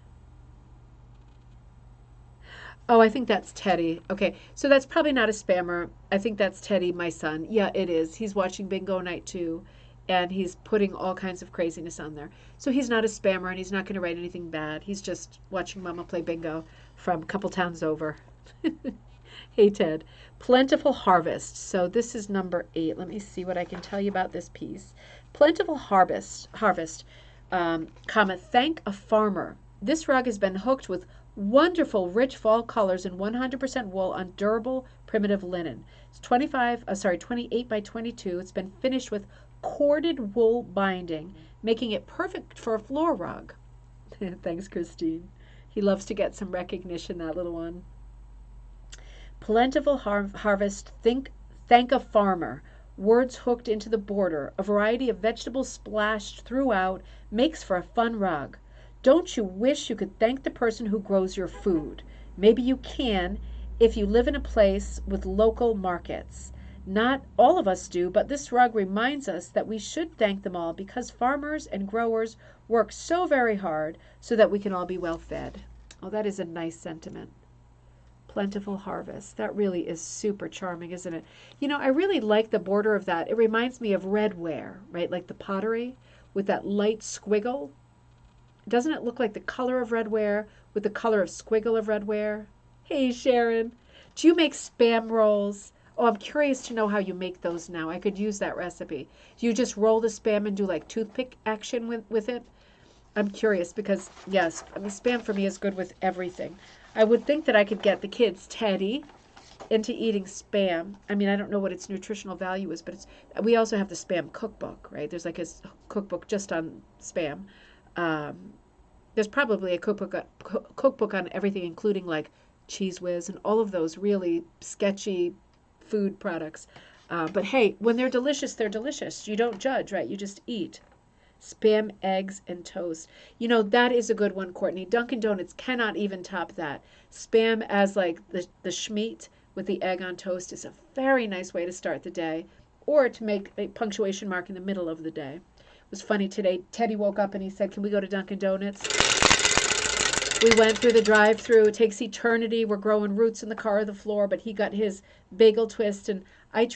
Oh, I think that's Teddy. Okay, so that's probably not a spammer. I think that's Teddy, my son. Yeah, it is. He's watching Bingo Night too, and he's putting all kinds of craziness on there. So he's not a spammer and he's not going to write anything bad. He's just watching Mama play bingo from a couple towns over. Hey, Ted. Plentiful Harvest. So this is number 8. Let me see what I can tell you about this piece. Plentiful Harvest, thank a farmer. This rug has been hooked with wonderful rich fall colors and 100% wool on durable primitive linen. It's 28 by 22. It's been finished with corded wool binding, making it perfect for a floor rug. Thanks, Christine. He loves to get some recognition, that little one. Plentiful harvest, thank a farmer. Words hooked into the border, a variety of vegetables splashed throughout, makes for a fun rug. Don't you wish you could thank the person who grows your food? Maybe you can if you live in a place with local markets. Not all of us do, but this rug reminds us that we should thank them all because farmers and growers work so very hard so that we can all be well fed. Oh, that is a nice sentiment. Plentiful harvest. That really is super charming, isn't it? I really like the border of that. It reminds me of redware, right? Like the pottery with that light squiggle. Doesn't it look like the color of redware with the color of squiggle of redware? Hey, Sharon. Do you make Spam rolls? Oh, I'm curious to know how you make those now. I could use that recipe. Do you just roll the Spam and do like toothpick action with it? I'm curious because, yes, I mean, Spam for me is good with everything. I would think that I could get the kids, Teddy, into eating Spam. I mean, I don't know what its nutritional value is, but we also have the Spam cookbook, right? There's like a cookbook just on Spam. There's probably a cookbook on everything, including like Cheese Whiz and all of those really sketchy food products. But hey, when they're delicious, they're delicious. You don't judge, right? You just eat. Spam, eggs, and toast. That is a good one, Courtney. Dunkin' Donuts cannot even top that. Spam as like the schmeat with the egg on toast is a very nice way to start the day or to make a punctuation mark in the middle of the day. It was funny today. Teddy woke up and he said, "Can we go to Dunkin' Donuts?" We went through the drive-through. It takes eternity. We're growing roots in the car or the floor, but he got his bagel twist, and I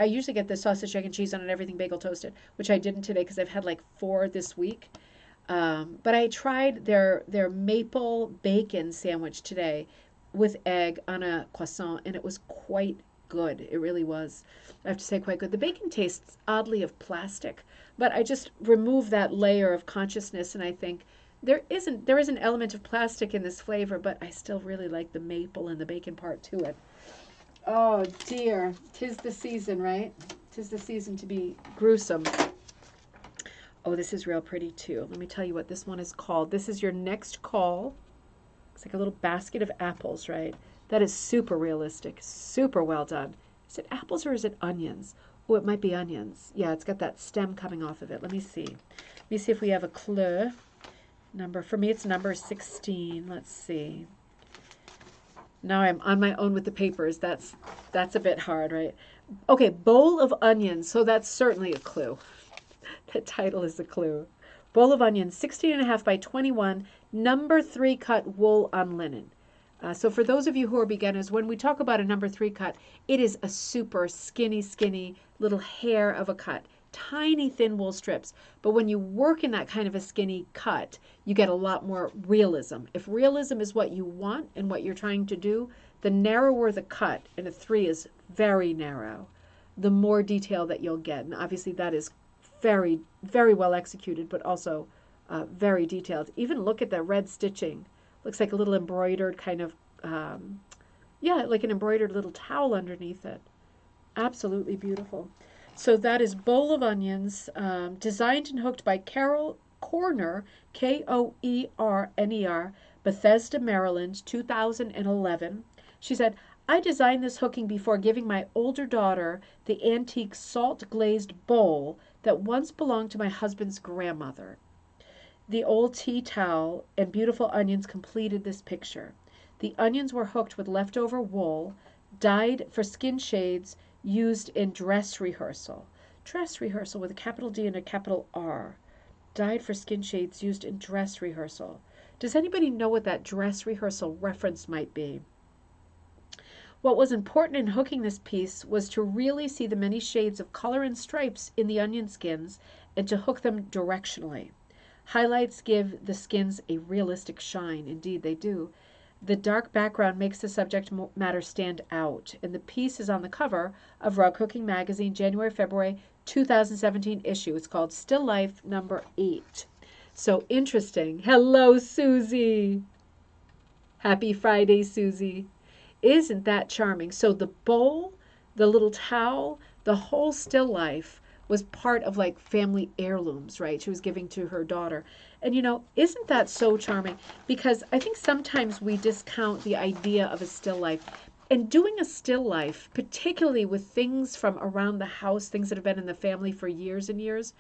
usually get the sausage, egg, and cheese on and everything bagel toasted, which I didn't today because I've had like 4 this week. But I tried their maple bacon sandwich today with egg on a croissant, and it was quite good. It really was. I have to say, quite good. The bacon tastes oddly of plastic, but I just remove that layer of consciousness, and I think there is an element of plastic in this flavor, but I still really like the maple and the bacon part to it. Oh dear, 'tis the season, right? 'Tis the season to be gruesome. Oh, this is real pretty too. Let me tell you what this one is called. This is your next call. It's like a little basket of apples, right? That is super realistic, super well done. Is it apples or is it onions? Oh, it might be onions. Yeah, it's got that stem coming off of it. Let me see. Let me see if we have a clue. For me, it's number 16. Let's see. Now I'm on my own with the papers. That's a bit hard, right? Okay, bowl of onions. So that's certainly a clue. The title is a clue. Bowl of onions, 16.5 by 21, number 3 cut wool on linen. So for those of you who are beginners, when we talk about a number 3 cut, it is a super skinny little hair of a cut. Tiny thin wool strips. But when you work in that kind of a skinny cut, you get a lot more realism. If realism is what you want and what you're trying to do, the narrower the cut, and a 3 is very narrow, the more detail that you'll get. And obviously that is very, very well executed, but also very detailed. Even look at the red stitching. Looks like a little embroidered kind of, like an embroidered little towel underneath it. Absolutely beautiful. So that is Bowl of Onions, designed and hooked by Carol Koerner, Koerner, Bethesda, Maryland, 2011. She said, I designed this hooking before giving my older daughter the antique salt-glazed bowl that once belonged to my husband's grandmother. The old tea towel and beautiful onions completed this picture. The onions were hooked with leftover wool, dyed for skin shades, used in dress rehearsal. Dress rehearsal with a capital D and a capital R. Dyed for skin shades used in dress rehearsal. Does anybody know what that dress rehearsal reference might be? What was important in hooking this piece was to really see the many shades of color and stripes in the onion skins and to hook them directionally. Highlights give the skins a realistic shine. Indeed, they do. The dark background makes the subject matter stand out, and the piece is on the cover of Rug Hooking Magazine, January-February 2017 issue. It's called Still Life number 8. So interesting. Hello, Susie. Happy Friday, Susie. Isn't that charming? So the bowl, the little towel, the whole still life was part of like family heirlooms, right? She was giving to her daughter. And isn't that so charming? Because I think sometimes we discount the idea of a still life. And doing a still life, particularly with things from around the house, things that have been in the family for years and years,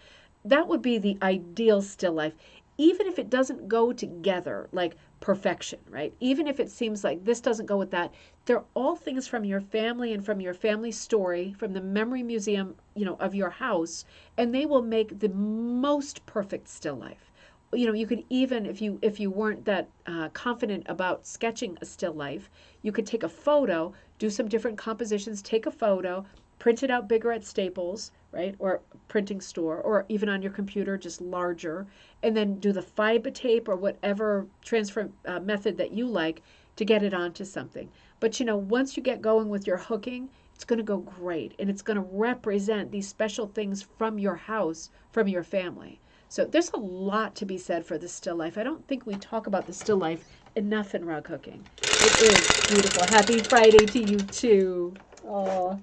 that would be the ideal still life. Even if it doesn't go together like perfection, right? Even if it seems like this doesn't go with that, they're all things from your family and from your family story, from the memory museum, of your house, and they will make the most perfect still life. You could even, if you weren't that confident about sketching a still life, you could take a photo, do some different compositions, take a photo, print it out bigger at Staples, right, or printing store, or even on your computer, just larger, and then do the fiber tape or whatever transfer method that you like to get it onto something. But once you get going with your hooking, it's going to go great, and it's going to represent these special things from your house, from your family. So there's a lot to be said for the still life. I don't think we talk about the still life enough in rug hooking. It is beautiful. Happy Friday to you too. Oh,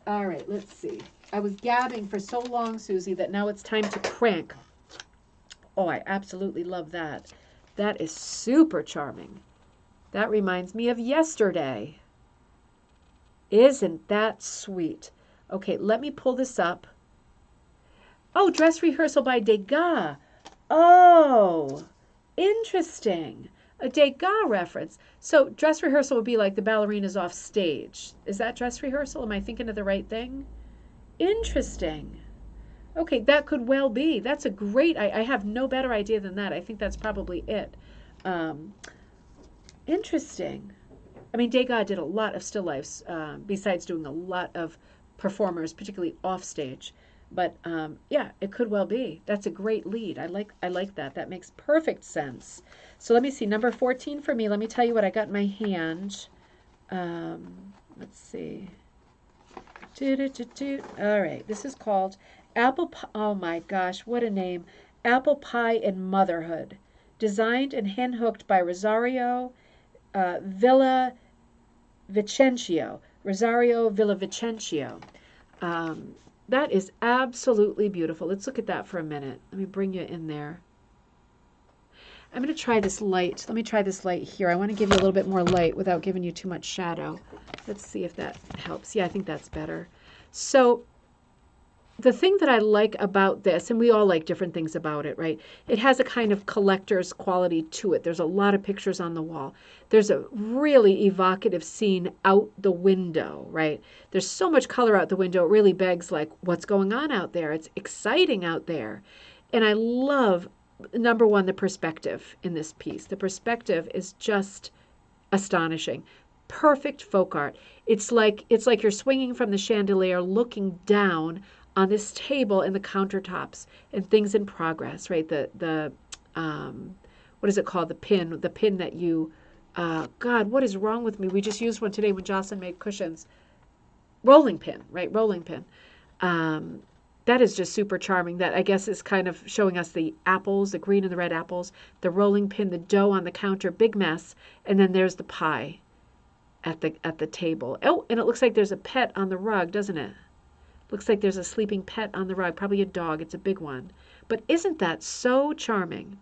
all right. Let's see. I was gabbing for so long, Susie, that now it's time to crank. Oh, I absolutely love that. That is super charming. That reminds me of yesterday. Isn't that sweet? Okay, let me pull this up. Oh, Dress Rehearsal by Degas. Oh, interesting. A Degas reference. So Dress Rehearsal would be like the ballerinas off stage. Is that Dress Rehearsal? Am I thinking of the right thing? Interesting. Okay, that could well be. That's a great, I have no better idea than that. I think that's probably it. Interesting. I mean, Degas did a lot of still lifes, besides doing a lot of performers, particularly off stage. But yeah, it could well be. That's a great lead. I like that. That makes perfect sense. So let me see. Number 14 for me. Let me tell you what I got in my hand. Let's see. All right. This is called Apple Pie. Oh my gosh, what a name. Apple Pie and Motherhood. Designed and hand hooked by Rosario Villavicencio. Rosario Villavicencio. That is absolutely beautiful. Let's look at that for a minute. Let me bring you in there. I'm going to try this light. Let me try this light here. I want to give you a little bit more light without giving you too much shadow. Let's see if that helps. Yeah, I think that's better. So the thing that I like about this, and we all like different things about it, right? It has a kind of collector's quality to it. There's a lot of pictures on the wall. There's a really evocative scene out the window, right? There's so much color out the window. It really begs, like, what's going on out there? It's exciting out there. And I love, number one, the perspective in this piece. The perspective is just astonishing. Perfect folk art. It's like you're swinging from the chandelier, looking down on this table and the countertops and things in progress, right? The what is it called? The pin that you, God, what is wrong with me? We just used one today when Jocelyn made cushions. Rolling pin, right? Rolling pin. That is just super charming. That, I guess, is kind of showing us the apples, the green and the red apples, the rolling pin, the dough on the counter, big mess, and then there's the pie at the table. Oh, and it looks like there's a pet on the rug, doesn't it? Looks like there's a sleeping pet on the rug, probably a dog. It's a big one. But isn't that so charming?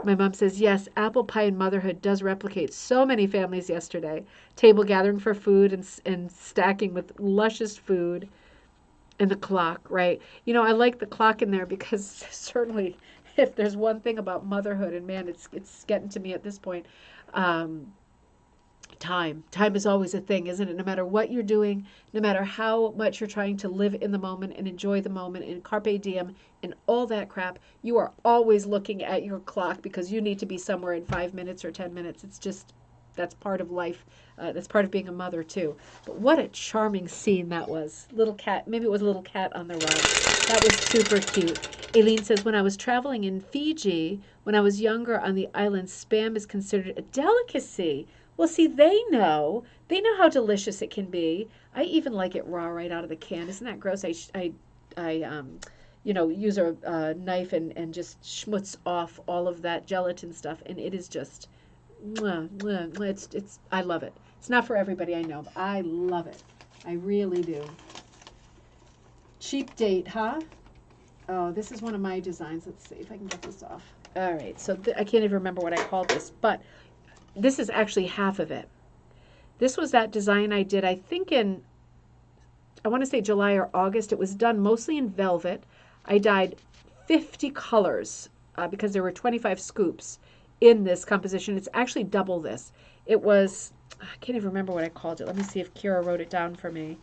My mom says, yes, apple pie and motherhood does replicate so many families yesterday. Table gathering for food and stacking with luscious food. And the clock, right? You know, I like the clock in there because certainly if there's one thing about motherhood, and man, it's getting to me at this point, time is always a thing, isn't it? No matter what you're doing, no matter how much you're trying to live in the moment and enjoy the moment and carpe diem and all that crap, you are always looking at your clock because you need to be somewhere in 5 minutes or 10 minutes. It's just, that's part of life. That's part of being a mother too. But what a charming scene that was. Little cat, maybe it was a little cat on the rug. That was super cute. Aileen says, when I was traveling in Fiji, when I was younger on the island, Spam is considered a delicacy. Well, see, they know how delicious it can be. I even like it raw right out of the can. Isn't that gross? I use a knife and just schmutz off all of that gelatin stuff, and it is just, it's. I love it. It's not for everybody, I know, but I love it. I really do. Cheap date, huh? Oh, this is one of my designs. Let's see if I can get this off. All right, so I can't even remember what I called this, but this is actually half of it. This was that design I did, I think in, I want to say July or August. It was done mostly in velvet. I dyed 50 colors because there were 25 scoops in this composition. It's actually double this. It was, I can't even remember what I called it. Let me see if Kira wrote it down for me.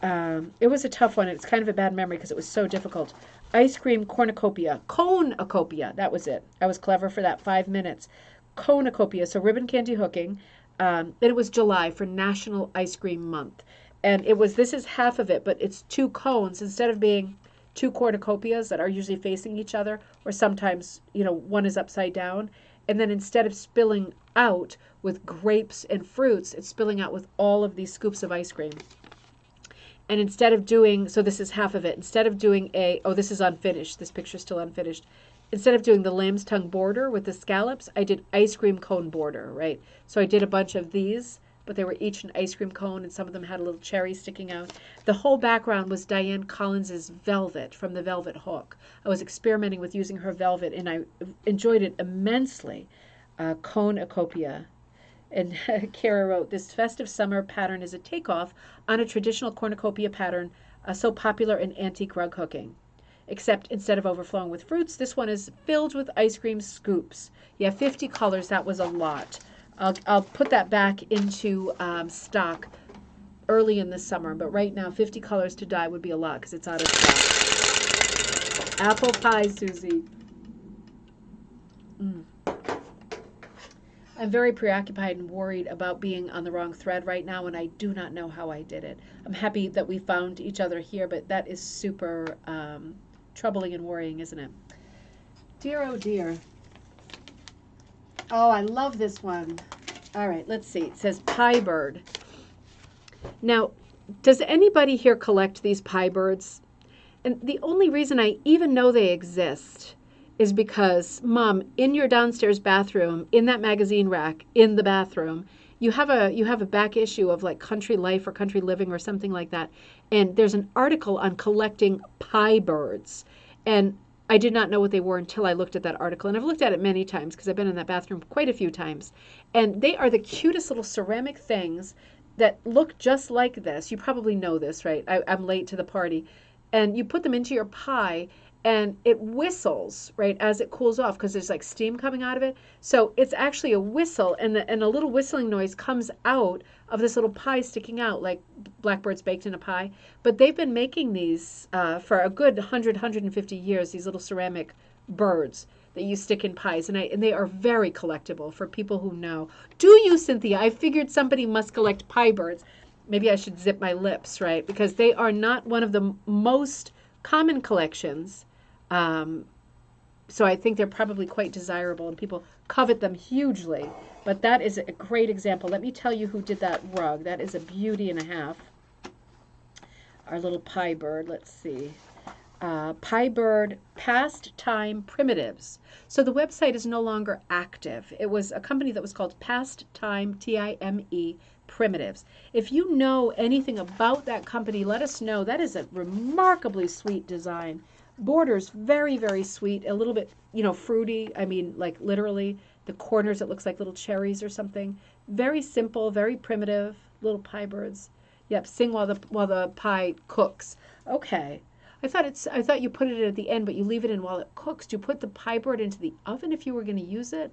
It was a tough one. It's kind of a bad memory because it was so difficult. Ice cream cornucopia. Conacopia. That was it. I was clever for that 5 minutes. Conacopia. So ribbon candy hooking. And it was July for National Ice Cream Month. And it was, this is half of it, but it's 2 cones instead of being 2 cornucopias that are usually facing each other, or sometimes, one is upside down. And then instead of spilling out with grapes and fruits, it's spilling out with all of these scoops of ice cream. And instead of doing, so this is half of it, instead of doing this is unfinished, this picture's still unfinished. Instead of doing the lamb's tongue border with the scallops, I did ice cream cone border, right? So I did a bunch of these, but they were each an ice cream cone, and some of them had a little cherry sticking out. The whole background was Diane Collins's velvet from the Velvet Hook. I was experimenting with using her velvet, and I enjoyed it immensely. Conacopia. And Kara wrote, this festive summer pattern is a takeoff on a traditional cornucopia pattern so popular in antique rug hooking. Except instead of overflowing with fruits, this one is filled with ice cream scoops. Yeah, 50 colors, that was a lot. I'll put that back into stock early in the summer, but right now 50 colors to dye would be a lot because it's out of stock. Apple pie, Susie. I'm very preoccupied and worried about being on the wrong thread right now, and I do not know how I did it. I'm happy that we found each other here, but that is super troubling and worrying, isn't it? Dear, oh dear. Oh, I love this one. All right, let's see. It says Pie Bird. Now, does anybody here collect these pie birds? And the only reason I even know they exist is because, Mom, in your downstairs bathroom, in that magazine rack, in the bathroom, you have a back issue of like Country Life or Country Living or something like that. And there's an article on collecting pie birds. And I did not know what they were until I looked at that article. And I've looked at it many times because I've been in that bathroom quite a few times. And they are the cutest little ceramic things. that look just like this. You probably know this, right? I'm late to the party. And you put them into your pie and it whistles, right, as it cools off because there's like steam coming out of it. So it's actually a whistle, and a little whistling noise comes out of this little pie sticking out like blackbirds baked in a pie. But they've been making these for a good 150 years, these little ceramic birds that you stick in pies, and they are very collectible for people who know. Do you, Cynthia? I figured somebody must collect pie birds. Maybe I should zip my lips, right? Because they are not one of the most common collections. So I think they're probably quite desirable, and people covet them hugely. But that is a great example. Let me tell you who did that rug. That is a beauty and a half. Our little pie bird. Let's see. Pie Bird Pastime Primitives. So the website is no longer active. It was a company that was called Pastime, Time, Primitives. If you know anything about that company, let us know. That is a remarkably sweet design. Borders very, very sweet, a little bit, fruity. I mean, like literally the corners, it looks like little cherries or something. Very simple, very primitive, little pie birds. Yep, sing while the pie cooks. Okay. I thought you put it in at the end, but you leave it in while it cooks. Do you put the pie bird into the oven if you were going to use it?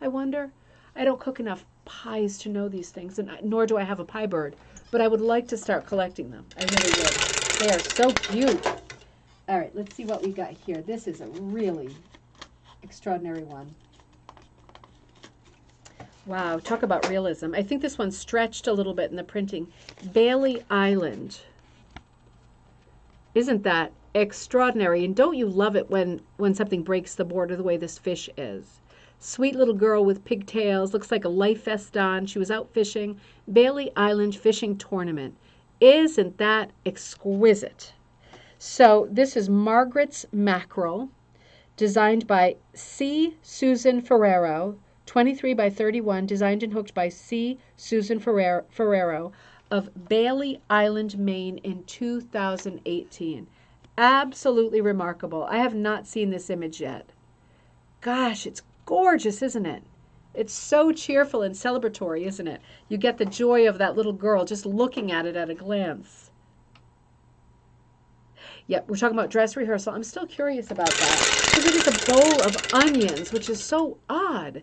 I wonder. I don't cook enough pies to know these things, and nor do I have a pie bird. But I would like to start collecting them. I really would. They are so cute. All right, let's see what we got here. This is a really extraordinary one. Wow, talk about realism. I think this one stretched a little bit in the printing. Bailey Island. Isn't that extraordinary? And don't you love it when something breaks the border the way this fish is? Sweet little girl with pigtails, looks like a life vest on. She was out fishing. Bailey Island Fishing Tournament. Isn't that exquisite? So this is Margaret's Mackerel, designed by C. Susan Ferrero, 23 by 31, designed and hooked by C. Susan Ferrero of Bailey Island, Maine in 2018. Absolutely remarkable. I have not seen this image yet. Gosh, it's gorgeous, isn't it? It's so cheerful and celebratory, isn't it? You get the joy of that little girl just looking at it at a glance. Yep, we're talking about dress rehearsal. I'm still curious about that because it is a bowl of onions, which is so odd.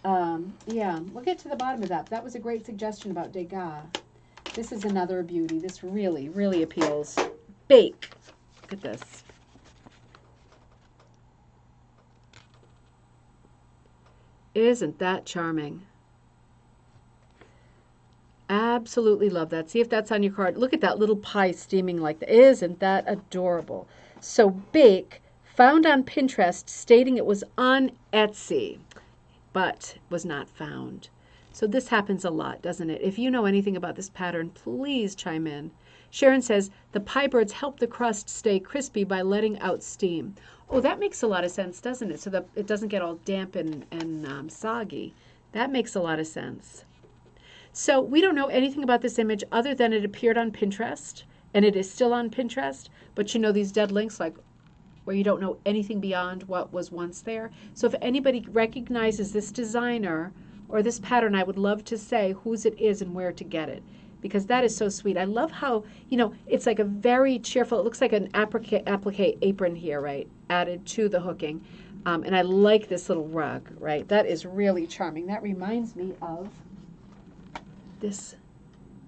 Yeah, we'll get to the bottom of that. That was a great suggestion about Degas. This is another beauty. This really, really appeals. Bake. Look at this. Isn't that charming? Absolutely love that. See if that's on your card. Look at that little pie steaming like that. Isn't that adorable? So Bake, found on Pinterest, stating it was on Etsy, but was not found. So this happens a lot, doesn't it? If you know anything about this pattern, please chime in. Sharon says, the pie birds help the crust stay crispy by letting out steam. Oh, that makes a lot of sense, doesn't it? So that it doesn't get all damp and soggy. That makes a lot of sense. So we don't know anything about this image other than it appeared on Pinterest, and it is still on Pinterest, but you know these dead links like where you don't know anything beyond what was once there. So if anybody recognizes this designer or this pattern, I would love to say whose it is and where to get it, because that is so sweet. I love how, it's like a very cheerful, it looks like an applique apron here, right, added to the hooking. And I like this little rug, right? That is really charming. That reminds me of this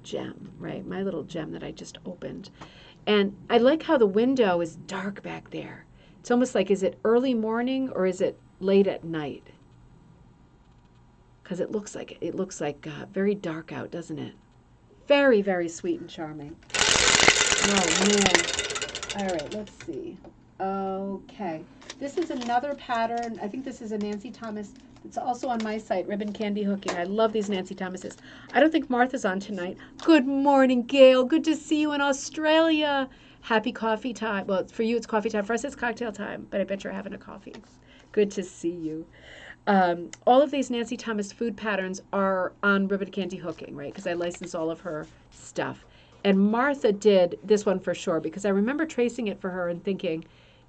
gem, right? My little gem that I just opened. And I like how the window is dark back there. It's almost like, is it early morning or is it late at night? Because it looks like very dark out, doesn't it? Very, very sweet and charming. Oh, man. All right, let's see. Okay. This is another pattern. I think this is a Nancy Thomas. It's also on my site, Ribbon Candy Hooking. I love these Nancy Thomases. I don't think Martha's on tonight. Good morning, Gail. Good to see you in Australia. Happy coffee time. Well, for you, it's coffee time. For us, it's cocktail time. But I bet you're having a coffee. Good to see you. All of these Nancy Thomas food patterns are on Ribbon Candy Hooking, right? Because I license all of her stuff. And Martha did this one for sure, because I remember tracing it for her and thinking,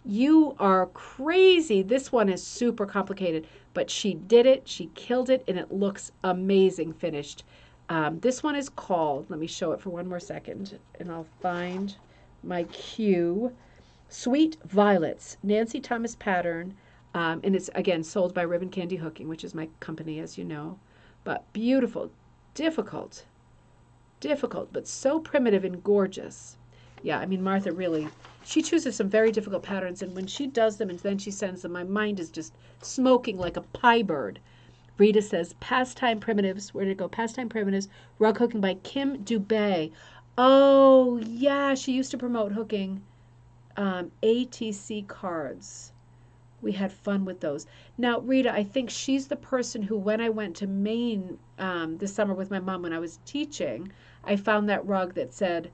you are crazy. This one is super complicated. But she did it. She killed it. And it looks amazing finished. This one is called, let me show it for one more second, and I'll find my cue. Sweet Violets, Nancy Thomas pattern, and it's, again, sold by Ribbon Candy Hooking, which is my company, as you know. But beautiful, difficult, but so primitive and gorgeous. Yeah, I mean, Martha really, she chooses some very difficult patterns, and when she does them and then she sends them, my mind is just smoking like a pie bird. Rita says, Pastime Primitives. Where did it go? Pastime Primitives. Rug Hooking by Kim Dubé. Oh, yeah. She used to promote hooking ATC cards. We had fun with those. Now, Rita, I think she's the person who, when I went to Maine this summer with my mom when I was teaching, I found that rug that said,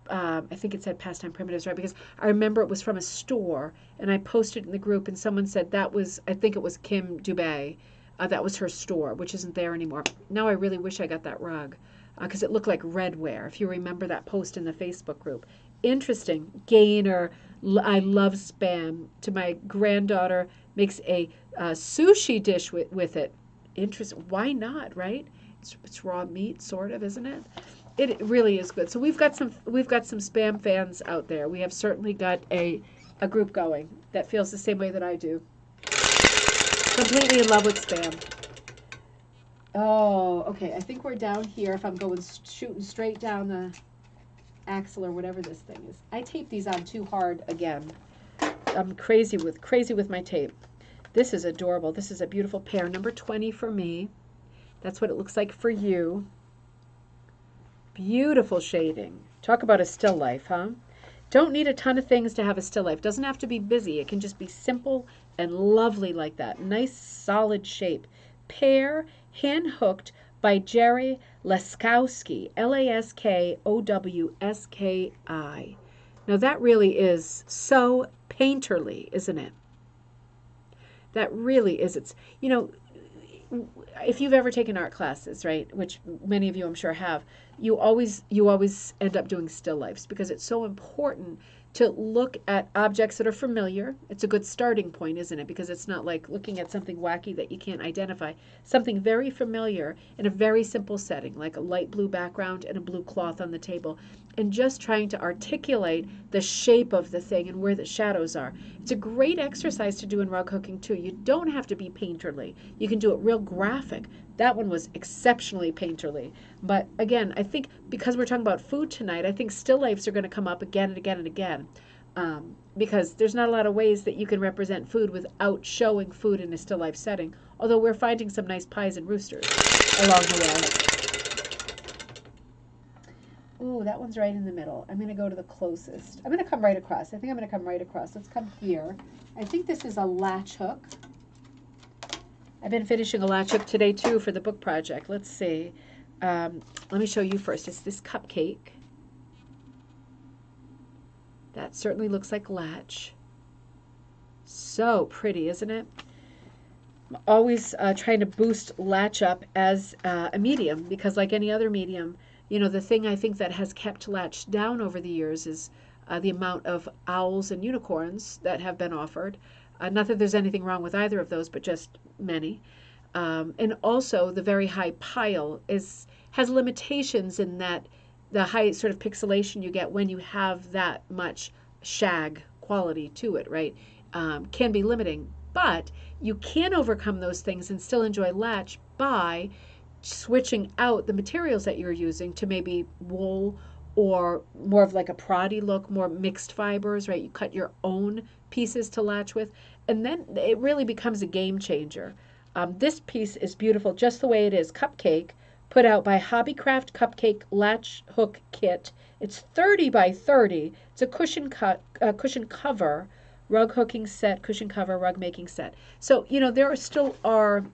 I think it said Pastime Primitives, right? Because I remember it was from a store, and I posted it in the group, and someone said that was, I think it was Kim Dubé. That was her store, which isn't there anymore. Now I really wish I got that rug because it looked like redware, if you remember that post in the Facebook group. Interesting. Gainer, I love Spam. To my granddaughter, makes a sushi dish with it. Interesting. Why not, right? It's raw meat, sort of, isn't it? It really is good. So we've got some Spam fans out there. We have certainly got a group going that feels the same way that I do. Completely in love with Spam. Oh, okay. I think we're down here. If I'm going shooting straight down the axle or whatever this thing is. I tape these on too hard again. I'm crazy with my tape. This is adorable. This is a beautiful pair. Number 20 for me. That's what it looks like for you. Beautiful shading. Talk about a still life, huh? Don't need a ton of things to have a still life. Doesn't have to be busy. It can just be simple and lovely like that. Nice solid shape. Pear, hand hooked by Jerry Laskowski, Laskowski. Now that really is so painterly, isn't it? That really is. It's, you know, if you've ever taken art classes, right, which many of you I'm sure have, you always end up doing still lifes because it's so important to look at objects that are familiar. It's a good starting point, isn't it? Because it's not like looking at something wacky that you can't identify. Something very familiar in a very simple setting, like a light blue background and a blue cloth on the table, and just trying to articulate the shape of the thing and where the shadows are. It's a great exercise to do in rug hooking too. You don't have to be painterly. You can do it real graphic. That one was exceptionally painterly. But again, I think because we're talking about food tonight, I think still lifes are going to come up again and again and again. Because there's not a lot of ways that you can represent food without showing food in a still life setting. Although we're finding some nice pies and roosters along the way. Ooh, that one's right in the middle. I'm going to go to the closest. I'm going to come right across. I think I'm going to come right across. Let's come here. I think this is a latch hook. I've been finishing a latch hook today too for the book project. Let's see. Let me show you first. It's this cupcake. That certainly looks like latch. So pretty, isn't it? I'm always trying to boost latch up as a medium because like any other medium, you know, the thing I think that has kept latch down over the years is the amount of owls and unicorns that have been offered. Not that there's anything wrong with either of those, but just many. And also the very high pile has limitations in that the high sort of pixelation you get when you have that much shag quality to it, right, can be limiting. But you can overcome those things and still enjoy latch by switching out the materials that you're using to maybe wool or more of like a proddy look, more mixed fibers, right? You cut your own pieces to latch with, and then it really becomes a game changer. This piece is beautiful just the way it is. Cupcake, put out by Hobbycraft Cupcake Latch Hook Kit. It's 30 by 30. It's a cushion cover, rug hooking set, cushion cover, rug making set. So, you know, there still are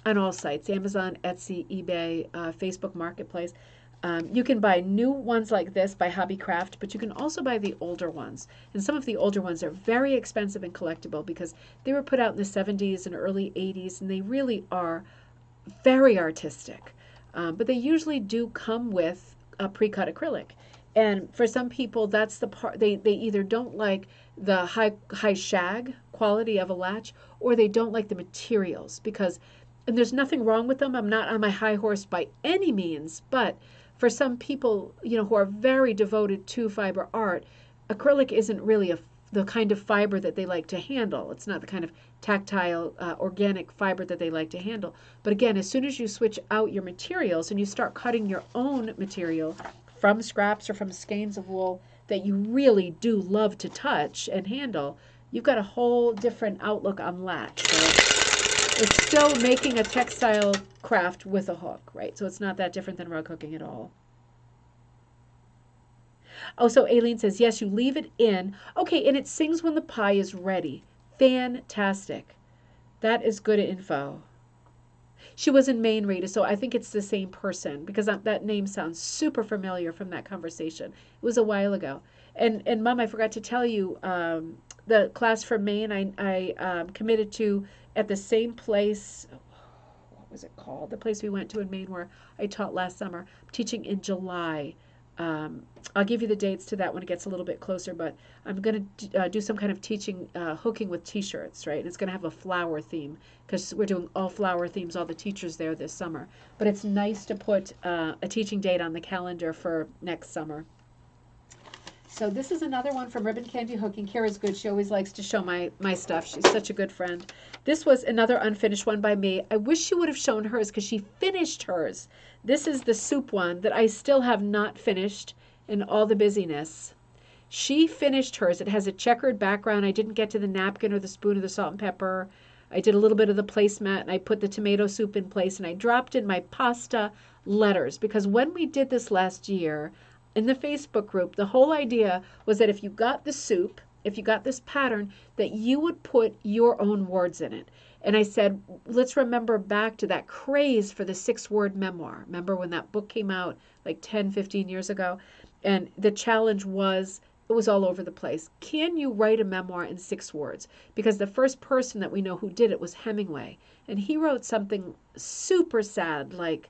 on all sites, Amazon, Etsy, eBay, Facebook Marketplace. You can buy new ones like this by Hobbycraft, but you can also buy the older ones. And some of the older ones are very expensive and collectible because they were put out in the 70s and early 80s, and they really are very artistic. But they usually do come with a pre-cut acrylic. And for some people, that's the part, they either don't like the high shag quality of a latch, or they don't like the materials because and there's nothing wrong with them. I'm not on my high horse by any means, but for some people, who are very devoted to fiber art, acrylic isn't really the kind of fiber that they like to handle. It's not the kind of tactile, organic fiber that they like to handle. But again, as soon as you switch out your materials and you start cutting your own material from scraps or from skeins of wool that you really do love to touch and handle, you've got a whole different outlook on latch. So it's still making a textile craft with a hook, right? So it's not that different than rug hooking at all. Oh, so Aileen says, yes, you leave it in. Okay, and it sings when the pie is ready. Fantastic. That is good info. She was in Maine, Rita, so I think it's the same person because that name sounds super familiar from that conversation. It was a while ago. And Mom, I forgot to tell you, the class from Maine I committed to at the same place. What was it called? The place we went to in Maine where I taught last summer. I'm teaching in July. I'll give you the dates to that when it gets a little bit closer, but I'm going to do some kind of teaching hooking with t-shirts, right? And it's going to have a flower theme because we're doing all flower themes, all the teachers there this summer. But it's nice to put a teaching date on the calendar for next summer. So this is another one from Ribbon Candy Hooking. Kara's good. She always likes to show my stuff. She's such a good friend. This was another unfinished one by me. I wish she would have shown hers because she finished hers. This is the soup one that I still have not finished in all the busyness. She finished hers. It has a checkered background. I didn't get to the napkin or the spoon or the salt and pepper. I did a little bit of the placemat and I put the tomato soup in place and I dropped in my pasta letters because when we did this last year in the Facebook group, the whole idea was that if you got the soup, if you got this pattern, that you would put your own words in it. And I said, let's remember back to that craze for the 6-word memoir. Remember when that book came out like 10, 15 years ago? And the challenge was, it was all over the place. Can you write a memoir in 6 words? Because the first person that we know who did it was Hemingway. And he wrote something super sad like,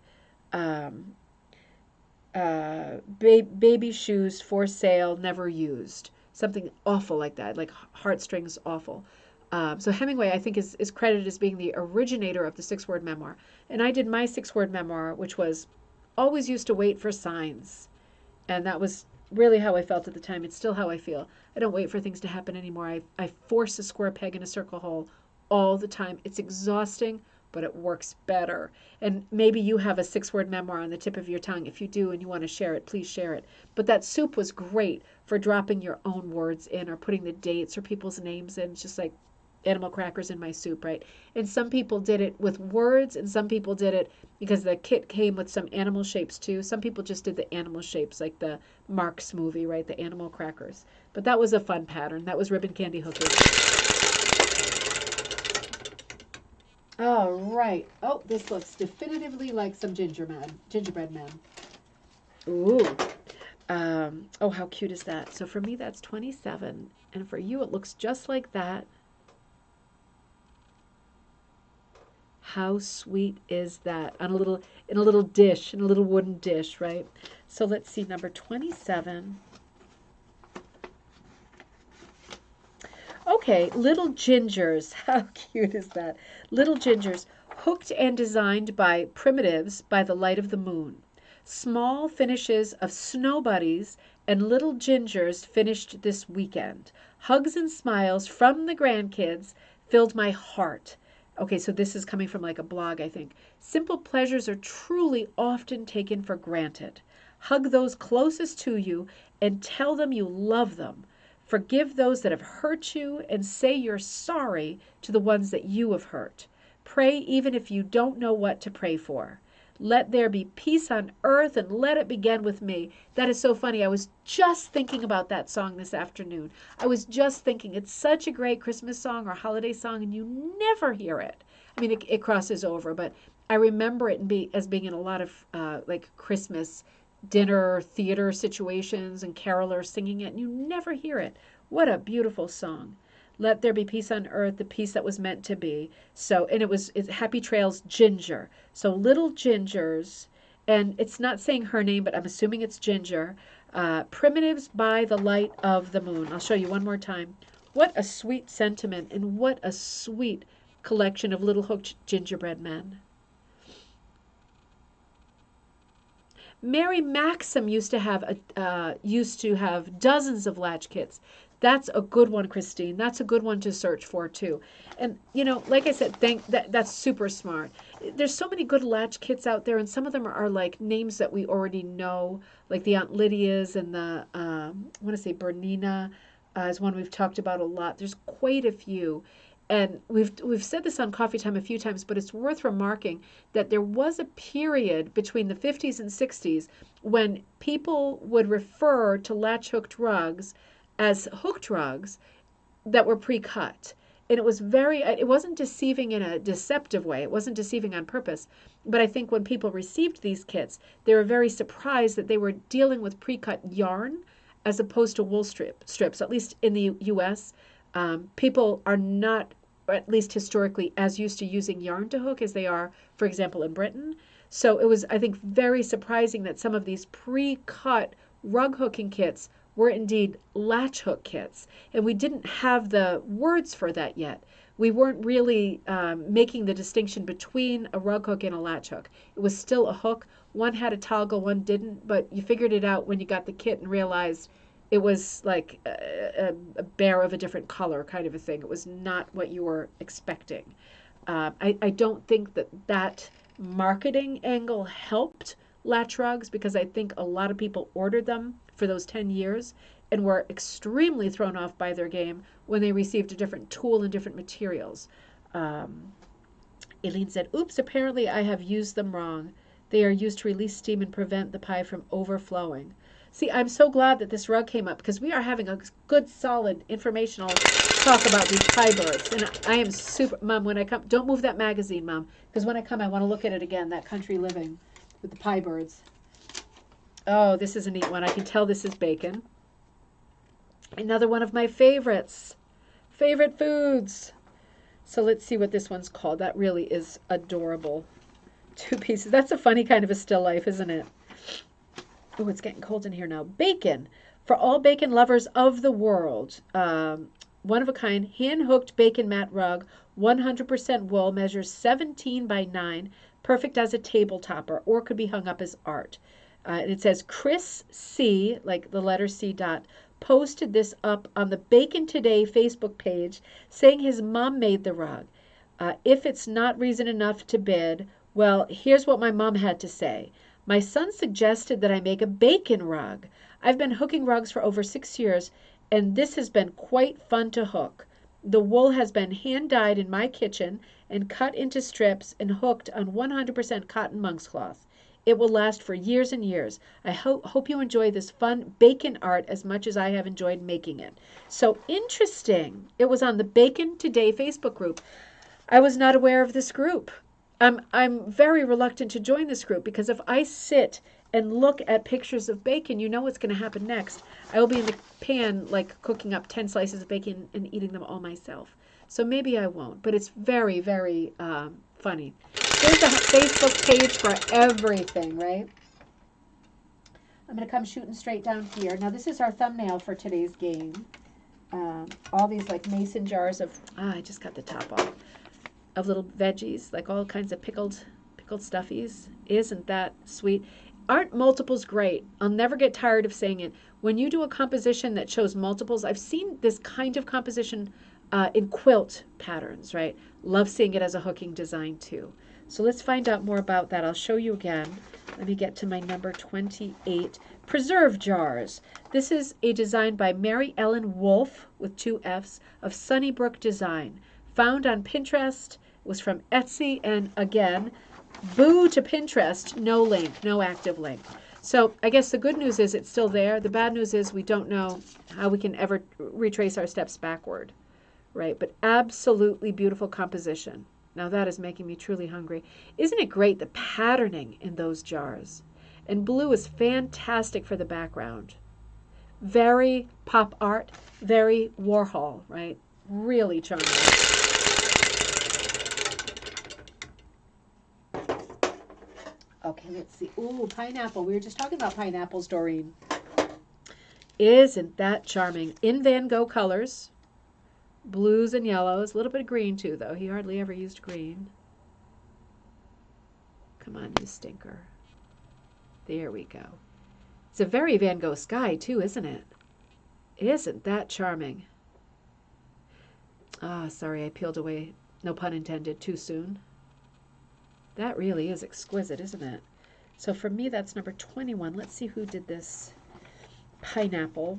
baby shoes for sale, never used. Something awful like that, like heartstrings awful. So Hemingway, I think, is credited as being the originator of the 6-word memoir. And I did my 6-word memoir, which was always used to wait for signs. And that was really how I felt at the time. It's still how I feel. I don't wait for things to happen anymore. I force a square peg in a circle hole all the time. It's exhausting, but it works better. And maybe you have a 6-word memoir on the tip of your tongue. If you do and you want to share it, please share it. But that soup was great for dropping your own words in or putting the dates or people's names in. It's just like animal crackers in my soup, right? And some people did it with words and some people did it because the kit came with some animal shapes too. Some people just did the animal shapes like the Marx movie, right? The animal crackers. But that was a fun pattern. That was Ribbon Candy Hooking. All right. Oh, this looks definitively like some gingerbread man. Ooh. Oh, how cute is that? So for me, that's 27. And for you, it looks just like that. How sweet is that? In a little dish, in a little wooden dish, right? So let's see, number 27. Okay, little gingers. How cute is that? Little gingers, hooked and designed by Primitives by the light of the moon. Small finishes of snow buddies and little gingers finished this weekend. Hugs and smiles from the grandkids filled my heart. Okay, so this is coming from like a blog, I think. Simple pleasures are truly often taken for granted. Hug those closest to you and tell them you love them. Forgive those that have hurt you and say you're sorry to the ones that you have hurt. Pray even if you don't know what to pray for. Let there be peace on earth and let it begin with me. That is so funny. I was just thinking about that song this afternoon. I was just thinking it's such a great Christmas song or holiday song and you never hear it. I mean, it crosses over, but I remember it as being in a lot of like Christmas dinner theater situations and carolers singing it and you never hear it. What a beautiful song. Let there be peace on earth, the peace that was meant to be. So, and it's Happy Trails Ginger. So little gingers, and it's not saying her name, but I'm assuming it's Ginger. Primitives by the light of the moon. I'll show you one more time. What a sweet sentiment and what a sweet collection of little hooked gingerbread men. Mary Maxim used to have dozens of latch kits. That's a good one, Christine. That's a good one to search for too. And like I said, that's super smart. There's so many good latch kits out there, and some of them are like names that we already know, like the Aunt Lydia's and the I want to say Bernina is one we've talked about a lot. There's quite a few. And we've said this on Coffee Time a few times, but it's worth remarking that there was a period between the 50s and 60s when people would refer to latch hooked rugs as hooked rugs that were pre-cut. And it wasn't deceiving in a deceptive way. It wasn't deceiving on purpose. But I think when people received these kits, they were very surprised that they were dealing with pre-cut yarn as opposed to wool strips. At least in the U.S., people are not, or at least historically, as used to using yarn to hook as they are, for example, in Britain. So it was, I think, very surprising that some of these pre-cut rug hooking kits were indeed latch hook kits. And we didn't have the words for that yet. We weren't really making the distinction between a rug hook and a latch hook. It was still a hook. One had a toggle, one didn't, but you figured it out when you got the kit and realized it was like a bear of a different color kind of a thing. It was not what you were expecting. I don't think that marketing angle helped latch rugs, because I think a lot of people ordered them for those 10 years and were extremely thrown off by their game when they received a different tool and different materials. Aileen said, oops, apparently I have used them wrong. They are used to release steam and prevent the pie from overflowing. See, I'm so glad that this rug came up, because we are having a good, solid, informational talk about these pie birds. And I am super, Mom, when I come, don't move that magazine, Mom, because when I come, I want to look at it again, that Country Living with the pie birds. Oh, this is a neat one. I can tell this is bacon. Another one of my favorites. Favorite foods. So let's see what this one's called. That really is adorable. 2 pieces. That's a funny kind of a still life, isn't it? Oh, it's getting cold in here now. Bacon. For all bacon lovers of the world. One of a kind, hand-hooked bacon mat rug, 100% wool, measures 17 by 9, perfect as a table topper, or could be hung up as art. And it says Chris C, like the letter C dot, posted this up on the Bacon Today Facebook page, saying his mom made the rug. If it's not reason enough to bid, well, here's what my mom had to say. My son suggested that I make a bacon rug. I've been hooking rugs for over 6 years, and this has been quite fun to hook. The wool has been hand-dyed in my kitchen and cut into strips and hooked on 100% cotton monk's cloth. It will last for years and years. I hope you enjoy this fun bacon art as much as I have enjoyed making it. So interesting. It was on the Bacon Today Facebook group. I was not aware of this group. I'm very reluctant to join this group, because if I sit and look at pictures of bacon, you know what's going to happen next. I will be in the pan, like cooking up 10 slices of bacon and eating them all myself. So maybe I won't, but it's very, very funny. There's a Facebook page for everything, right? I'm going to come shooting straight down here. Now, this is our thumbnail for today's game. All these like mason jars of, I just got the top off, of little veggies, like all kinds of pickled stuffies. Isn't that sweet? Aren't multiples great? I'll never get tired of saying it. When you do a composition that shows multiples, I've seen this kind of composition in quilt patterns, right? Love seeing it as a hooking design too. So let's find out more about that. I'll show you again. Let me get to my number 28. Preserve jars. This is a design by Mary Ellen Wolf, with 2 F's, of Sunnybrook Design. Found on Pinterest. It was from Etsy, and again, boo to Pinterest, no link, no active link. So I guess the good news is it's still there. The bad news is we don't know how we can ever retrace our steps backward, right? But absolutely beautiful composition. Now that is making me truly hungry. Isn't it great, the patterning in those jars? And blue is fantastic for the background. Very pop art, very Warhol, right? Really charming. Okay, let's see. Ooh, pineapple. We were just talking about pineapples, Doreen. Isn't that charming? In Van Gogh colors. Blues and yellows. A little bit of green, too, though. He hardly ever used green. Come on, you stinker. There we go. It's a very Van Gogh sky too, isn't it? Isn't that charming? Ah, sorry, I peeled away, no pun intended, too soon. That really is exquisite, isn't it? So for me, that's number 21. Let's see who did this. Pineapple.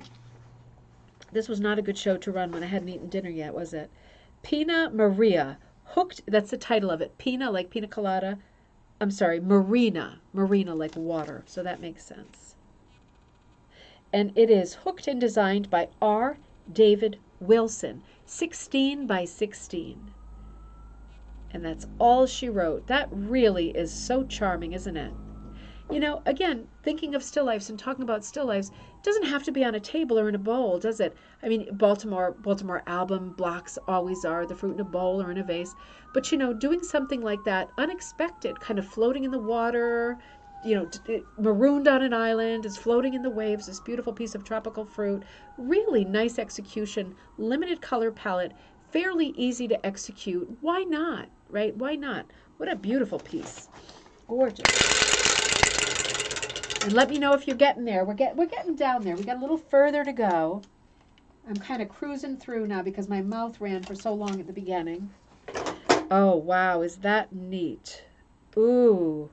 This was not a good show to run when I hadn't eaten dinner yet, was it? Pina Maria. Hooked, that's the title of it. Pina, like pina colada. I'm sorry, Marina. Marina, like water. So that makes sense. And it is hooked and designed by R. David Wilson. 16 by 16. And that's all she wrote. That really is so charming, isn't it? You know, again, thinking of still lifes and talking about still lifes, it doesn't have to be on a table or in a bowl, does it? I mean, Baltimore album blocks always are, the fruit in a bowl or in a vase. But, you know, doing something like that, unexpected, kind of floating in the water, you know, marooned on an island, is floating in the waves, this beautiful piece of tropical fruit. Really nice execution, limited color palette, fairly easy to execute. Why not, right? Why not? What a beautiful piece. Gorgeous. And let me know if you're getting there. We're getting down there. We got a little further to go. I'm kind of cruising through now because my mouth ran for so long at the beginning. Oh, wow. Is that neat? Ooh.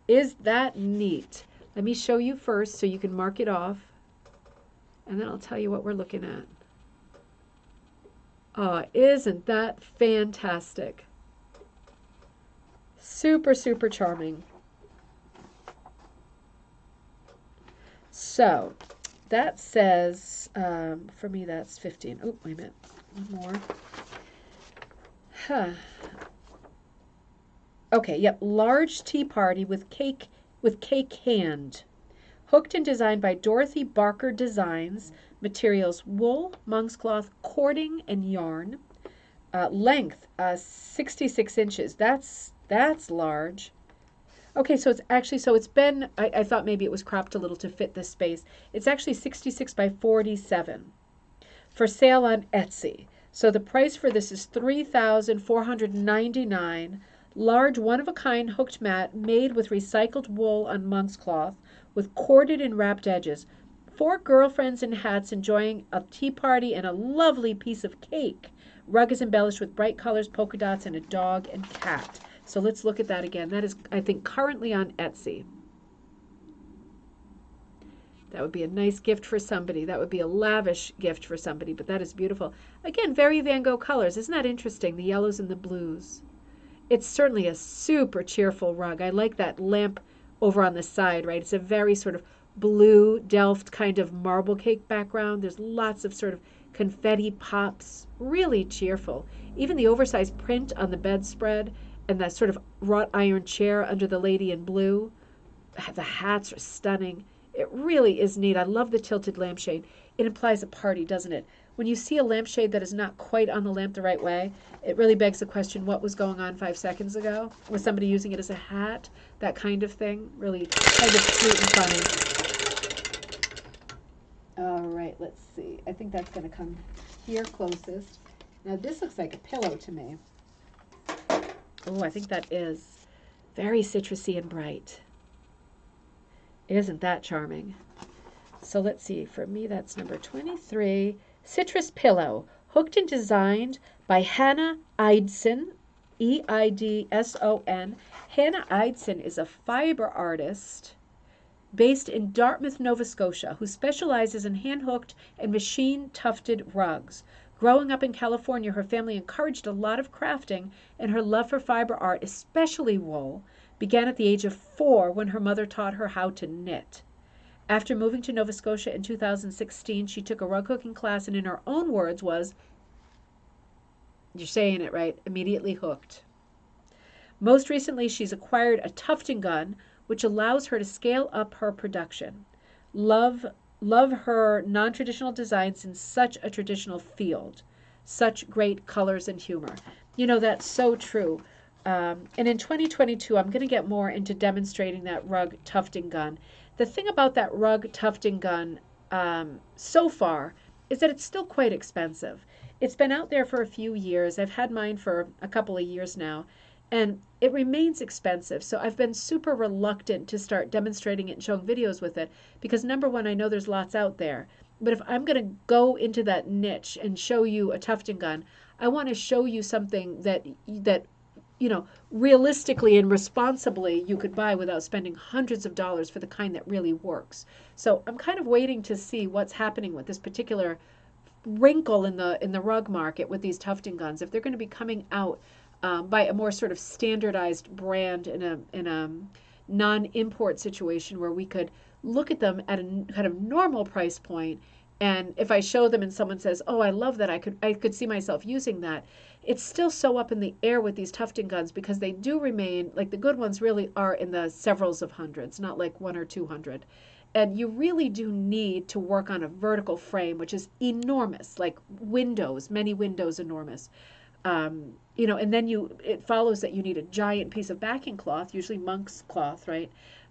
Is that neat? Let me show you first so you can mark it off. And then I'll tell you what we're looking at. Oh, isn't that fantastic? Super, super charming. So that says, for me, that's 15. Oh, wait a minute. One more. Huh. Okay, yep. Large tea party with cake hand. Hooked and designed by Dorothy Barker Designs. Materials wool, monk's cloth, cording, and yarn. Length 66 inches. That's large. Okay, so it's actually, it's been, I thought maybe it was cropped a little to fit this space. It's actually 66 by 47 for sale on Etsy. So the price for this is $3,499. Large one-of-a-kind hooked mat made with recycled wool on monk's cloth with corded and wrapped edges. 4 girlfriends in hats enjoying a tea party and a lovely piece of cake. Rug is embellished with bright colors, polka dots, and a dog and cat. So let's look at that again. That is, I think, currently on Etsy. That would be a nice gift for somebody. That would be a lavish gift for somebody, but that is beautiful. Again, very Van Gogh colors. Isn't that interesting? The yellows and the blues. It's certainly a super cheerful rug. I like that lamp over on the side, right? It's a very sort of blue Delft kind of marble cake background. There's lots of sort of confetti pops. Really cheerful. Even the oversized print on the bedspread and that sort of wrought iron chair under the lady in blue. The hats are stunning. It really is neat. I love the tilted lampshade. It implies a party, doesn't it? When you see a lampshade that is not quite on the lamp the right way, it really begs the question, what was going on 5 seconds ago? Was somebody using it as a hat? That kind of thing. Really kind of cute and funny. All right, let's see. I think that's going to come here closest. Now this looks like a pillow to me. Oh, I think that is very citrusy and bright. Isn't that charming? So let's see. For me, that's number 23. Citrus Pillow. Hooked and designed by Hannah Eidson. E-I-D-S-O-N. Hannah Eidson is a fiber artist based in Dartmouth, Nova Scotia, who specializes in hand-hooked and machine-tufted rugs. Growing up in California, her family encouraged a lot of crafting, and her love for fiber art, especially wool, began at the age of 4 when her mother taught her how to knit. After moving to Nova Scotia in 2016, she took a rug hooking class and in her own words was, you're saying it right, immediately hooked. Most recently, she's acquired a tufting gun, which allows her to scale up her production. Love her non-traditional designs in such a traditional field. Such great colors and humor. You know, that's so true. And in 2022, I'm going to get more into demonstrating that rug tufting gun. The thing about that rug tufting gun so far is that it's still quite expensive. It's been out there for a few years. I've had mine for a couple of years now. And it remains expensive. So I've been super reluctant to start demonstrating it and showing videos with it because number one, I know there's lots out there. But if I'm going to go into that niche and show you a tufting gun, I want to show you something that realistically and responsibly you could buy without spending hundreds of dollars for the kind that really works. So I'm kind of waiting to see what's happening with this particular wrinkle in the rug market with these tufting guns. If they're going to be coming out by a more sort of standardized brand in a non-import situation where we could look at them at a kind of normal price point, and if I show them and someone says, "Oh, I love that. I could see myself using that." It's still so up in the air with these tufting guns because they do remain, like the good ones really are in the severals of hundreds, not like 1 or 200. And you really do need to work on a vertical frame, which is enormous, like windows, many windows enormous. And then it follows that you need a giant piece of backing cloth, usually monk's cloth, right?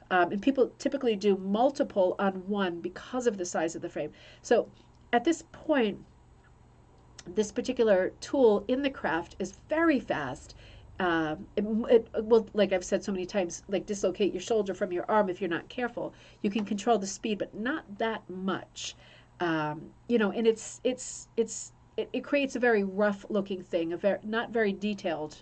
And people typically do multiple on one because of the size of the frame. So at this point, this particular tool in the craft is very fast. It will, like I've said so many times, like dislocate your shoulder from your arm if you're not careful. You can control the speed, but not that much. And it creates a very rough looking thing, not very detailed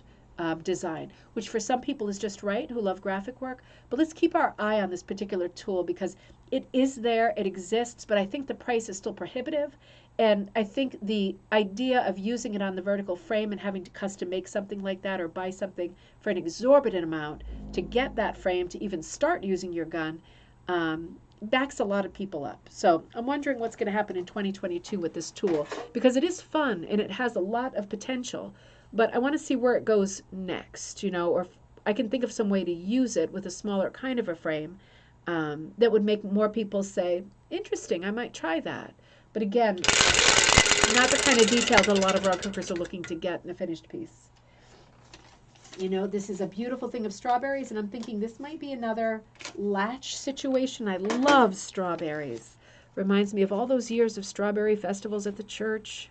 design, which for some people is just right who love graphic work. But let's keep our eye on this particular tool because it is there, it exists, but I think the price is still prohibitive. And I think the idea of using it on the vertical frame and having to custom make something like that or buy something for an exorbitant amount to get that frame to even start using your gun backs a lot of people up. So I'm wondering what's going to happen in 2022 with this tool because it is fun and it has a lot of potential, but I want to see where it goes next, or I can think of some way to use it with a smaller kind of a frame that would make more people say, interesting, I might try that. But again, not the kind of detail that a lot of rug hookers are looking to get in a finished piece. This is a beautiful thing of strawberries, and I'm thinking this might be another latch situation. I love strawberries. Reminds me of all those years of strawberry festivals at the church.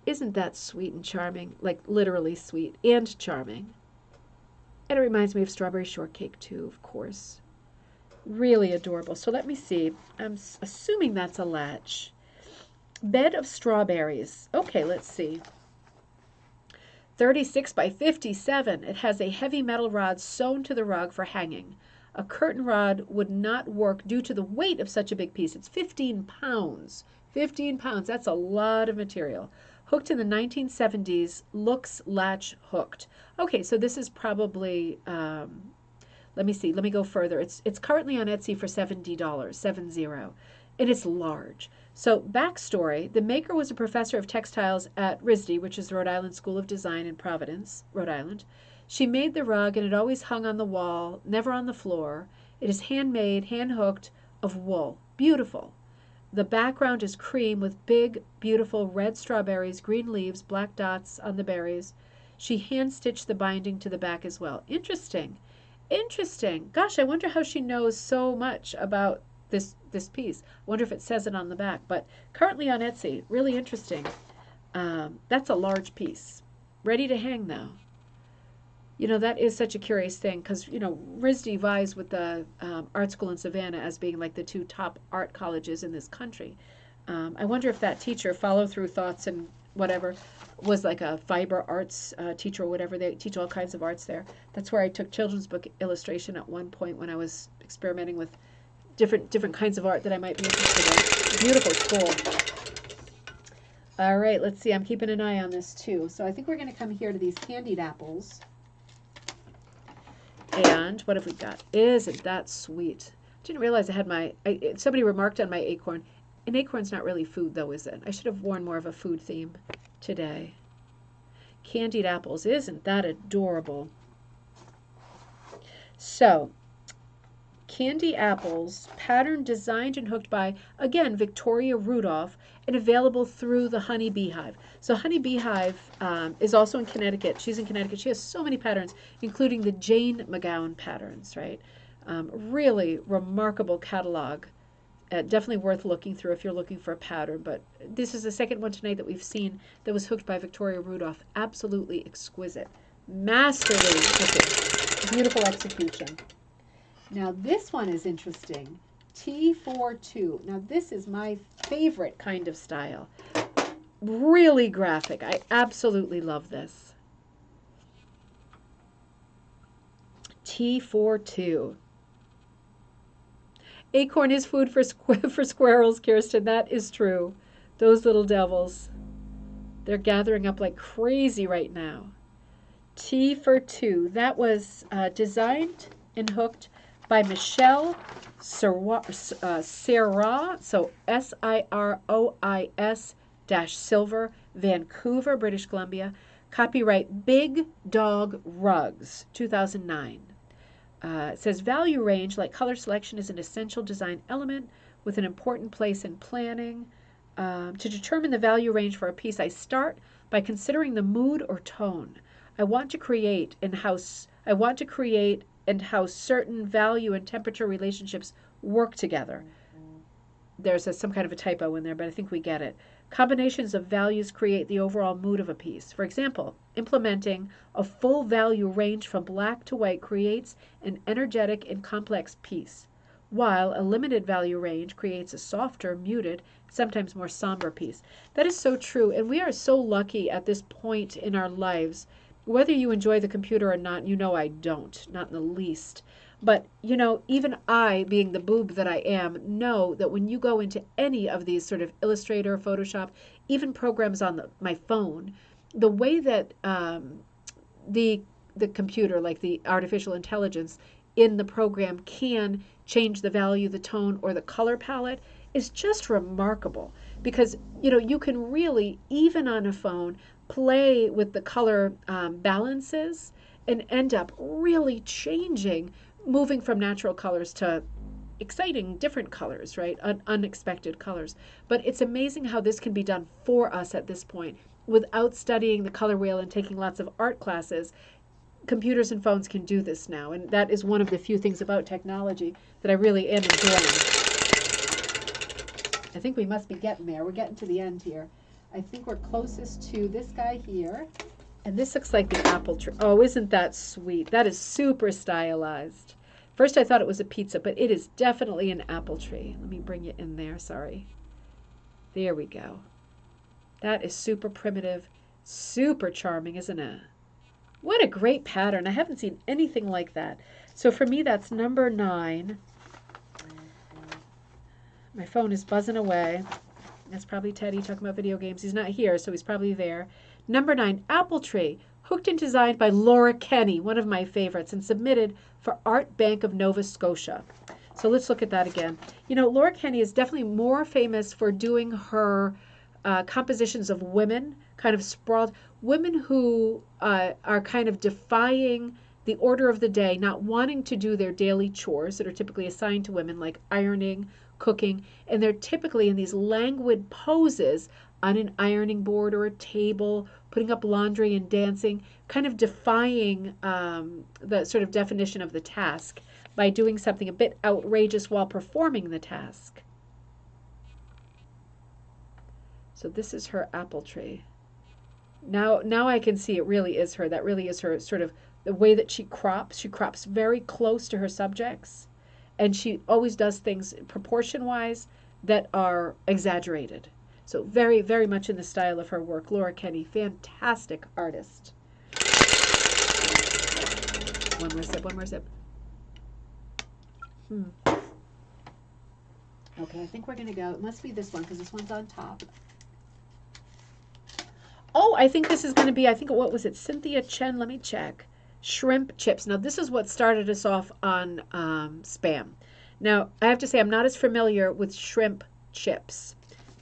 Isn't that sweet and charming? Like literally sweet and charming. And it reminds me of strawberry shortcake too, of course. Really adorable. So let me see. I'm assuming that's a latch. Bed of strawberries. Okay, let's see. 36 by 57. It has a heavy metal rod sewn to the rug for hanging. A curtain rod would not work due to the weight of such a big piece. It's 15 pounds. 15 pounds. That's a lot of material. Hooked in the 1970s. Looks latch hooked. Okay, so this is probably... let me see. Let me go further. It's currently on Etsy for $70, 70. And it's large. So backstory, the maker was a professor of textiles at RISD, which is the Rhode Island School of Design in Providence, Rhode Island. She made the rug and it always hung on the wall, never on the floor. It is handmade, hand-hooked, of wool. Beautiful. The background is cream with big, beautiful red strawberries, green leaves, black dots on the berries. She hand-stitched the binding to the back as well. Interesting. Interesting. Gosh, I wonder how she knows so much about this piece. I wonder if it says it on the back. But currently on Etsy, really interesting. That's a large piece. Ready to hang though. That is such a curious thing because, RISD vies with the art school in Savannah as being like the two top art colleges in this country. I wonder if that teacher, follow through thoughts and whatever, was like a fiber arts teacher or whatever. They teach all kinds of arts there. That's where I took children's book illustration at one point when I was experimenting with different kinds of art that I might be interested in. Beautiful school. All right, let's see. I'm keeping an eye on this too. So I think we're going to come here to these candied apples. And what have we got? Isn't that sweet? Didn't realize I had somebody remarked on my acorn. An acorn's not really food though, is it? I should have worn more of a food theme today. Candied apples. Isn't that adorable? So, candy apples, pattern designed and hooked by, again, Victoria Rudolph, and available through the Honey Beehive. So Honey Beehive is also in Connecticut. She's in Connecticut. She has so many patterns, including the Jane McGowan patterns, right? Really remarkable catalog. Definitely worth looking through if you're looking for a pattern. But this is the second one tonight that we've seen that was hooked by Victoria Rudolph. Absolutely exquisite. Masterly cooking. Beautiful execution. Now this one is interesting. T42. Now this is my favorite kind of style. Really graphic. I absolutely love this. T42. Acorn is food for for squirrels, Kirsten. That is true. Those little devils. They're gathering up like crazy right now. T for two. That was designed and hooked by Michelle Sirois, so Sirois Silver, Vancouver, British Columbia. Copyright Big Dog Rugs, 2009. It says value range, like color selection, is an essential design element with an important place in planning. To determine the value range for a piece, I start by considering the mood or tone. I want to create and how certain value and temperature relationships work together. There's some kind of a typo in there, but I think we get it. Combinations of values create the overall mood of a piece. For example, implementing a full value range from black to white creates an energetic and complex piece, while a limited value range creates a softer, muted, sometimes more somber piece. That is so true, and we are so lucky at this point in our lives. Whether you enjoy the computer or not, you know I don't, not in the least. But, even I, being the boob that I am, know that when you go into any of these sort of Illustrator, Photoshop, even programs on my phone, the way that the computer, like the artificial intelligence in the program, can change the value, the tone, or the color palette is just remarkable. Because, you can really, even on a phone, play with the color balances and end up really changing, moving from natural colors to exciting different colors, right? Unexpected colors. But it's amazing how this can be done for us at this point without studying the color wheel and taking lots of art classes. Computers and phones can do this now, and that is one of the few things about technology that I really am enjoying. I think we must be getting there. We're getting to the end here. I think we're closest to this guy here. And this looks like the apple tree. Oh, isn't that sweet? That is super stylized. First I thought it was a pizza, but it is definitely an apple tree. Let me bring it in there, sorry. There we go. That is super primitive, super charming, isn't it? What a great pattern. I haven't seen anything like that. So for me, that's number 9. My phone is buzzing away. That's probably Teddy talking about video games. He's not here, so he's probably there. Number 9, Apple Tree, hooked and designed by Laura Kenny, one of my favorites, and submitted for Art Bank of Nova Scotia. So let's look at that again. Laura Kenny is definitely more famous for doing her compositions of women, kind of sprawled, women who are kind of defying the order of the day, not wanting to do their daily chores that are typically assigned to women, like ironing, cooking, and they're typically in these languid poses on an ironing board or a table, putting up laundry and dancing, kind of defying the sort of definition of the task by doing something a bit outrageous while performing the task. So this is her apple tree. Now I can see it really is her. That really is her, sort of the way that she crops. She crops very close to her subjects, and she always does things proportion-wise that are exaggerated. So very, very much in the style of her work. Laura Kenny, fantastic artist. One more sip, one more sip. Okay, I think we're going to go. It must be this one because this one's on top. Oh, I think this is going to be, what was it? Cynthia Chen, let me check. Shrimp chips. Now, this is what started us off on Spam. Now, I have to say I'm not as familiar with shrimp chips,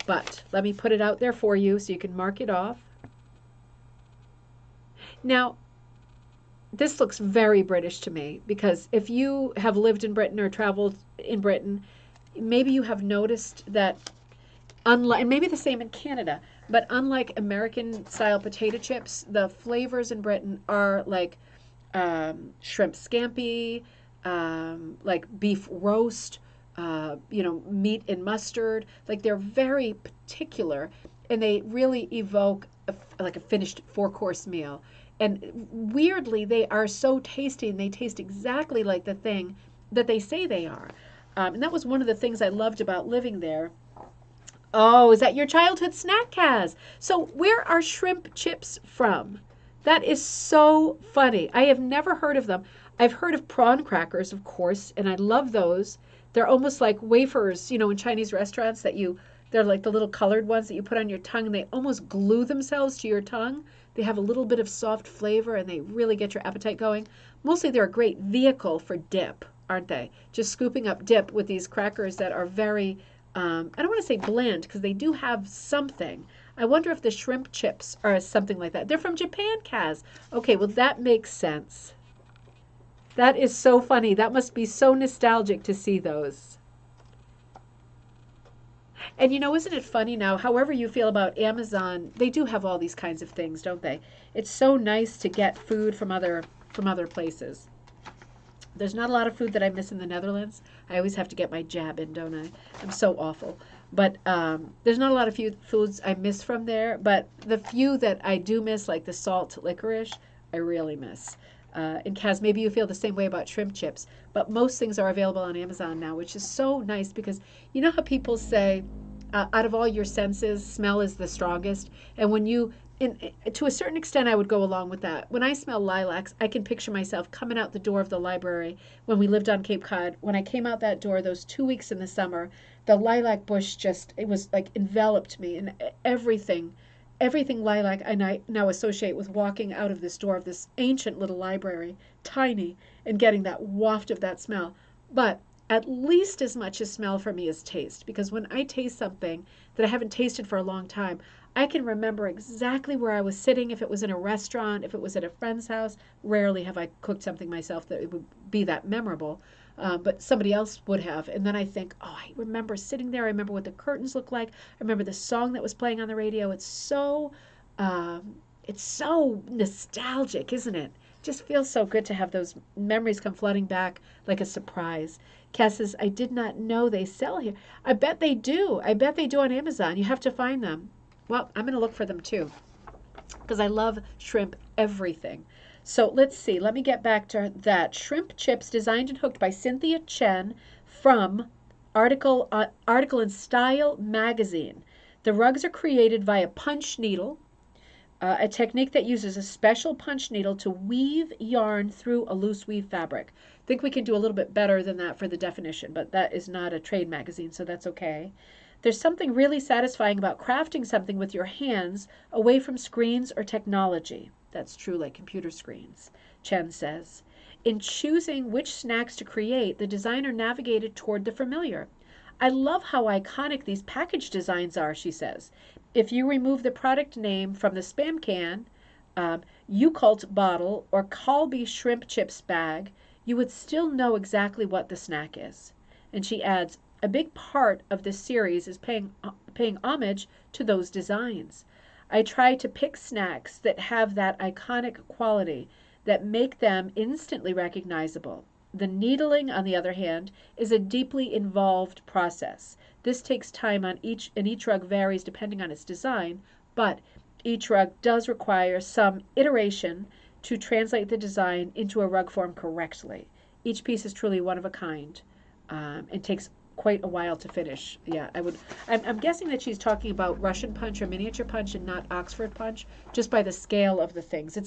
but let me put it out there for you so you can mark it off. Now, this looks very British to me because if you have lived in Britain or traveled in Britain, maybe you have noticed that, unlike, and maybe the same in Canada, but unlike American-style potato chips, the flavors in Britain are like shrimp scampi, like beef roast, meat and mustard. Like they're very particular, and they really evoke like a finished 4-course meal. And weirdly, they are so tasty and they taste exactly like the thing that they say they are. And that was one of the things I loved about living there. Oh, is that your childhood snack, Kaz? So, where are shrimp chips from? That is so funny. I have never heard of them. I've heard of prawn crackers, of course, and I love those. They're almost like wafers, in Chinese restaurants they're like the little colored ones that you put on your tongue and they almost glue themselves to your tongue. They have a little bit of soft flavor and they really get your appetite going. Mostly they're a great vehicle for dip, aren't they? Just scooping up dip with these crackers that are very I don't want to say bland because they do have something. I wonder if the shrimp chips are something like that. They're from Japan, Kaz. Okay, well, that makes sense. That is so funny. That must be so nostalgic to see those. And isn't it funny now, however you feel about Amazon, they do have all these kinds of things, don't they? It's so nice to get food from other places. There's not a lot of food that I miss in the Netherlands. I always have to get my jab in, don't I? I'm so awful. But there's not a lot of foods I miss from there. But the few that I do miss, like the salt licorice, I really miss. And Kaz, maybe you feel the same way about shrimp chips. But most things are available on Amazon now, which is so nice because you know how people say, out of all your senses, smell is the strongest. And when to a certain extent, I would go along with that. When I smell lilacs, I can picture myself coming out the door of the library when we lived on Cape Cod. When I came out that door, those 2 weeks in the summer, the lilac bush it was like enveloped me, and everything lilac I now associate with walking out of this door of this ancient little library, tiny, and getting that waft of that smell. But at least as much as smell for me is taste, because when I taste something that I haven't tasted for a long time, I can remember exactly where I was sitting, if it was in a restaurant, if it was at a friend's house. Rarely have I cooked something myself that it would be that memorable, but somebody else would have. And then I think, oh, I remember sitting there. I remember what the curtains looked like. I remember the song that was playing on the radio. It's so nostalgic, isn't it? Just feels so good to have those memories come flooding back like a surprise. Cass says, I did not know they sell here. I bet they do. I bet they do on Amazon. You have to find them. Well, I'm going to look for them too because I love shrimp everything. So let's see. Let me get back to that. Shrimp chips designed and hooked by Cynthia Chen from article in Style magazine. The rugs are created via punch needle, a technique that uses a special punch needle to weave yarn through a loose weave fabric. I think we can do a little bit better than that for the definition, but that is not a trade magazine, so that's okay. There's something really satisfying about crafting something with your hands away from screens or technology. That's true, like computer screens, Chen says. In choosing which snacks to create, the designer navigated toward the familiar. I love how iconic these package designs are, she says. If you remove the product name from the spam can, Yakult bottle, or Calbee shrimp chips bag, you would still know exactly what the snack is. And she adds, a big part of this series is paying homage to those designs. I try to pick snacks that have that iconic quality that make them instantly recognizable. The needling, on the other hand, is a deeply involved process. This takes time and each rug varies depending on its design, but each rug does require some iteration to translate the design into a rug form correctly. Each piece is truly one of a kind and takes quite a while to finish. Yeah, I'm guessing that she's talking about Russian punch or miniature punch and not Oxford punch, just by the scale of the things.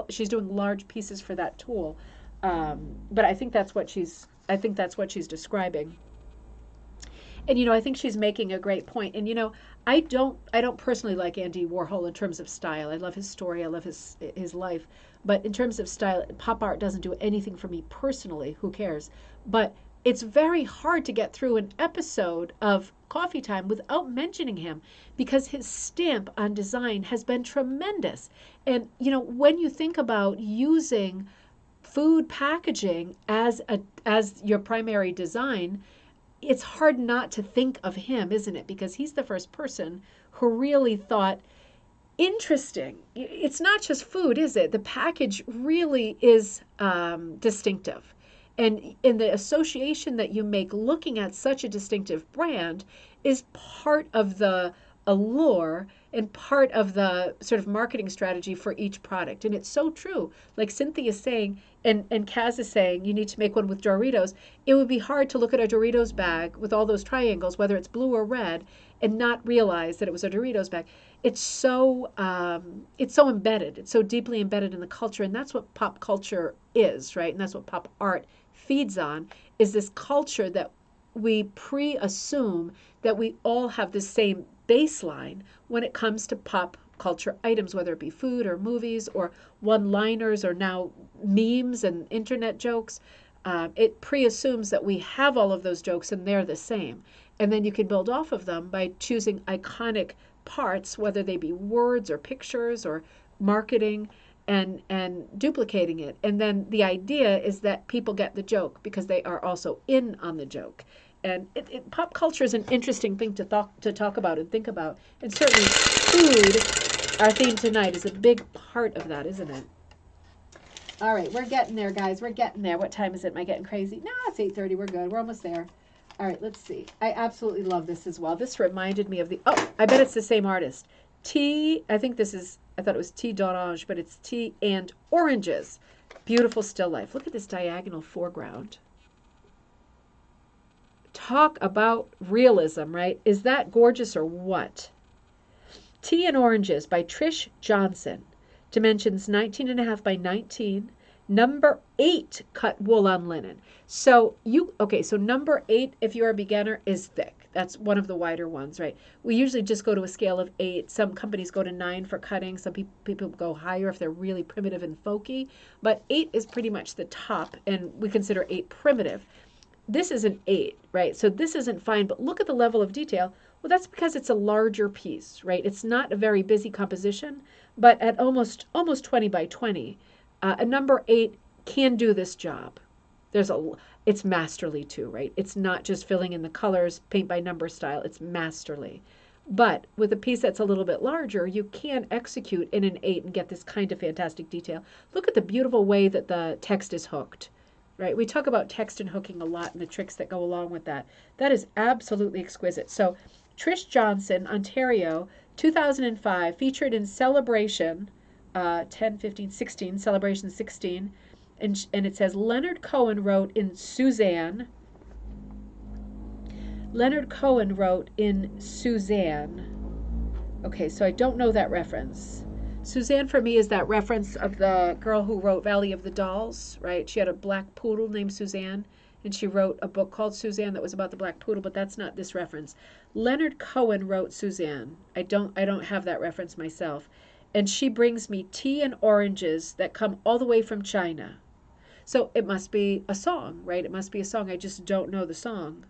She's doing large pieces for that tool, but I think that's what she's describing. And I think she's making a great point. And I don't personally like Andy Warhol in terms of style. I love his story. I love his life. But in terms of style, pop art doesn't do anything for me personally. Who cares? But it's very hard to get through an episode of Coffee Time without mentioning him because his stamp on design has been tremendous. And when you think about using food packaging as your primary design, it's hard not to think of him, isn't it? Because he's the first person who really thought, interesting. It's not just food, is it? The package really is distinctive. And in the association that you make looking at such a distinctive brand is part of the allure and part of the sort of marketing strategy for each product. And it's so true. Like Cynthia is saying, and Kaz is saying, you need to make one with Doritos. It would be hard to look at a Doritos bag with all those triangles, whether it's blue or red, and not realize that it was a Doritos bag. It's so embedded. It's so deeply embedded in the culture, and that's what pop culture is, right? And that's what pop art feeds on, is this culture that we pre-assume that we all have the same baseline when it comes to pop culture items, whether it be food or movies or one-liners or now memes and internet jokes. It pre-assumes that we have all of those jokes and they're the same. And then you can build off of them by choosing iconic parts, whether they be words or pictures or marketing, and duplicating it. And then the idea is that people get the joke because they are also in on the joke. And pop culture is an interesting thing to talk about and think about. And certainly food, our theme tonight, is a big part of that, isn't it? All right, we're getting there, guys. We're getting there. What time is it? Am I getting crazy? No, it's 8:30. We're good. We're almost there. All right, let's see. I absolutely love this as well. This reminded me of I bet it's the same artist. I thought it was Tea d'Orange, but it's Tea and Oranges. Beautiful still life. Look at this diagonal foreground. Talk about realism, right? Is that gorgeous or what? Tea and Oranges by Trish Johnson. Dimensions 19.5 by 19. Number 8 cut wool on linen. So number 8, if you're a beginner, is thick. That's one of the wider ones, right? We usually just go to a scale of 8. Some companies go to 9 for cutting. Some people go higher if they're really primitive and folky. But 8 is pretty much the top, and we consider 8 primitive. This is an 8, right? So this isn't fine, but look at the level of detail. Well, that's because it's a larger piece, right? It's not a very busy composition, but at almost 20 by 20, a number 8 can do this job. It's masterly too, right? It's not just filling in the colors, paint by number style. It's masterly. But with a piece that's a little bit larger, you can execute in an 8 and get this kind of fantastic detail. Look at the beautiful way that the text is hooked. Right? We talk about text and hooking a lot and the tricks that go along with that. That is absolutely exquisite. So Trish Johnson, Ontario, 2005, featured in Celebration 10, 15, 16, Celebration 16. And it says, Leonard Cohen wrote in Suzanne. Leonard Cohen wrote in Suzanne. Okay, so I don't know that reference. Suzanne for me is that reference of the girl who wrote Valley of the Dolls, right? She had a black poodle named Suzanne, and she wrote a book called Suzanne that was about the black poodle, but that's not this reference. Leonard Cohen wrote Suzanne. I don't have that reference myself. And she brings me tea and oranges that come all the way from China. So it must be a song, right? It must be a song. I just don't know the song.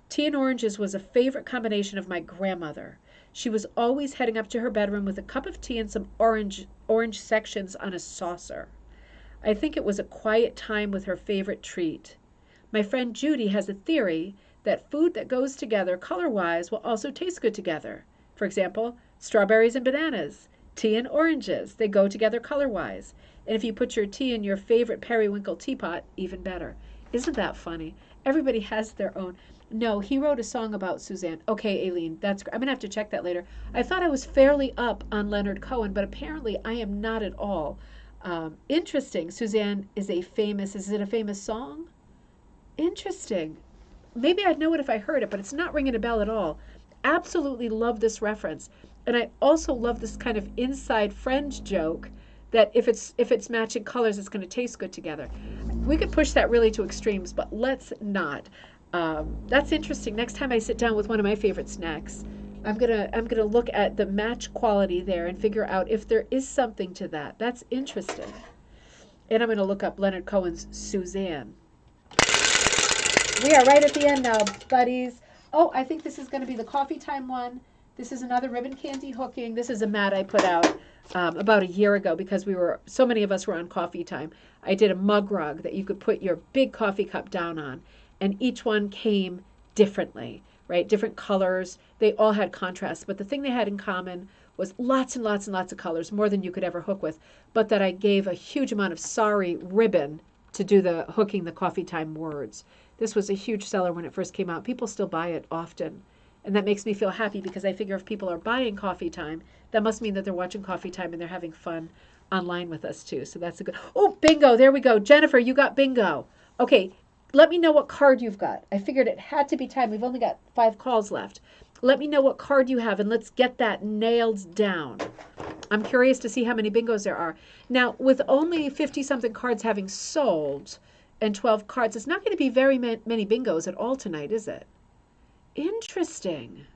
Tea and oranges was a favorite combination of my grandmother. She was always heading up to her bedroom with a cup of tea and some orange sections on a saucer. I think it was a quiet time with her favorite treat. My friend Judy has a theory that food that goes together color-wise will also taste good together. For example, strawberries and bananas, tea and oranges, they go together color-wise. And if you put your tea in your favorite periwinkle teapot, even better. Isn't that funny? Everybody has their own. No, he wrote a song about Suzanne. Okay, Aileen, I'm going to have to check that later. I thought I was fairly up on Leonard Cohen, but apparently I am not at all. Interesting. Suzanne is it a famous song? Interesting. Maybe I'd know it if I heard it, but it's not ringing a bell at all. Absolutely love this reference. And I also love this kind of inside friend joke that if it's matching colors, it's going to taste good together. We could push that really to extremes, but let's not. That's interesting. Next time I sit down with one of my favorite snacks, I'm gonna look at the match quality there and figure out if there is something to that. That's interesting. And I'm gonna look up Leonard Cohen's Suzanne. We are right at the end now, buddies. Oh, I think this is gonna be the coffee time one. This is another ribbon candy hooking. This is a mat I put out about a year ago because so many of us were on coffee time. I did a mug rug that you could put your big coffee cup down on. And each one came differently, right? Different colors. They all had contrast. But the thing they had in common was lots and lots and lots of colors, more than you could ever hook with. But that I gave a huge amount of sari ribbon to do the hooking the coffee time words. This was a huge seller when it first came out. People still buy it often. And that makes me feel happy because I figure if people are buying Coffee Time, that must mean that they're watching Coffee Time and they're having fun online with us too. So that's a good. Oh, bingo. There we go. Jennifer, you got bingo. Okay. Let me know what card you've got. I figured it had to be time. We've only got 5 calls left. Let me know what card you have and let's get that nailed down. I'm curious to see how many bingos there are. Now, with only 50-something cards having sold and 12 cards, it's not going to be very many bingos at all tonight, is it? Interesting.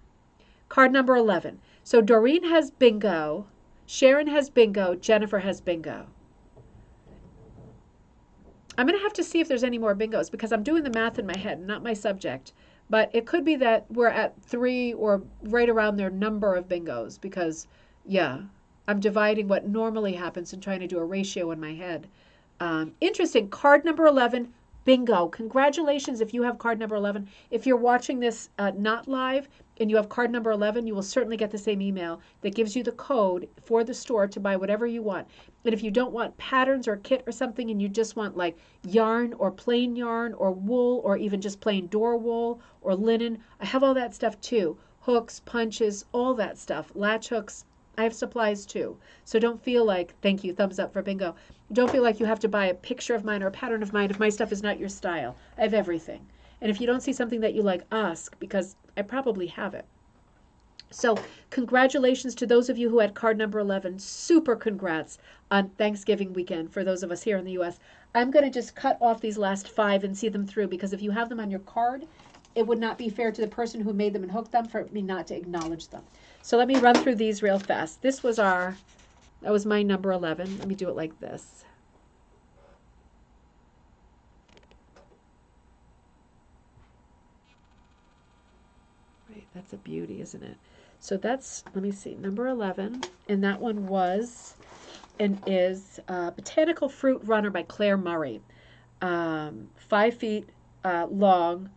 Card number 11. So Doreen has bingo, Sharon has bingo, Jennifer has bingo. I'm going to have to see if there's any more bingos because I'm doing the math in my head, not my subject. But it could be that we're at 3 or right around their number of bingos because, yeah, I'm dividing what normally happens and trying to do a ratio in my head. Interesting. Card number 11, bingo. Congratulations if you have card number 11. If you're watching this not live and you have card number 11, you will certainly get the same email that gives you the code for the store to buy whatever you want. And if you don't want patterns or kit or something and you just want like yarn or plain yarn or wool or even just plain door wool or linen, I have all that stuff too. Hooks, punches, all that stuff. Latch hooks. I have supplies too. So don't feel like, thank you, thumbs up for bingo. Don't feel like you have to buy a picture of mine or a pattern of mine if my stuff is not your style. I have everything. And if you don't see something that you like, ask because I probably have it. So congratulations to those of you who had card number 11. Super congrats on Thanksgiving weekend for those of us here in the U.S. I'm going to just cut off these last 5 and see them through because if you have them on your card, it would not be fair to the person who made them and hooked them for me not to acknowledge them. So let me run through these real fast. That was my number 11. Let me do it like this. Right, that's a beauty, isn't it? So that's, let me see, number 11. And that one was and is Botanical Fruit Runner by Claire Murray. 5 feet long.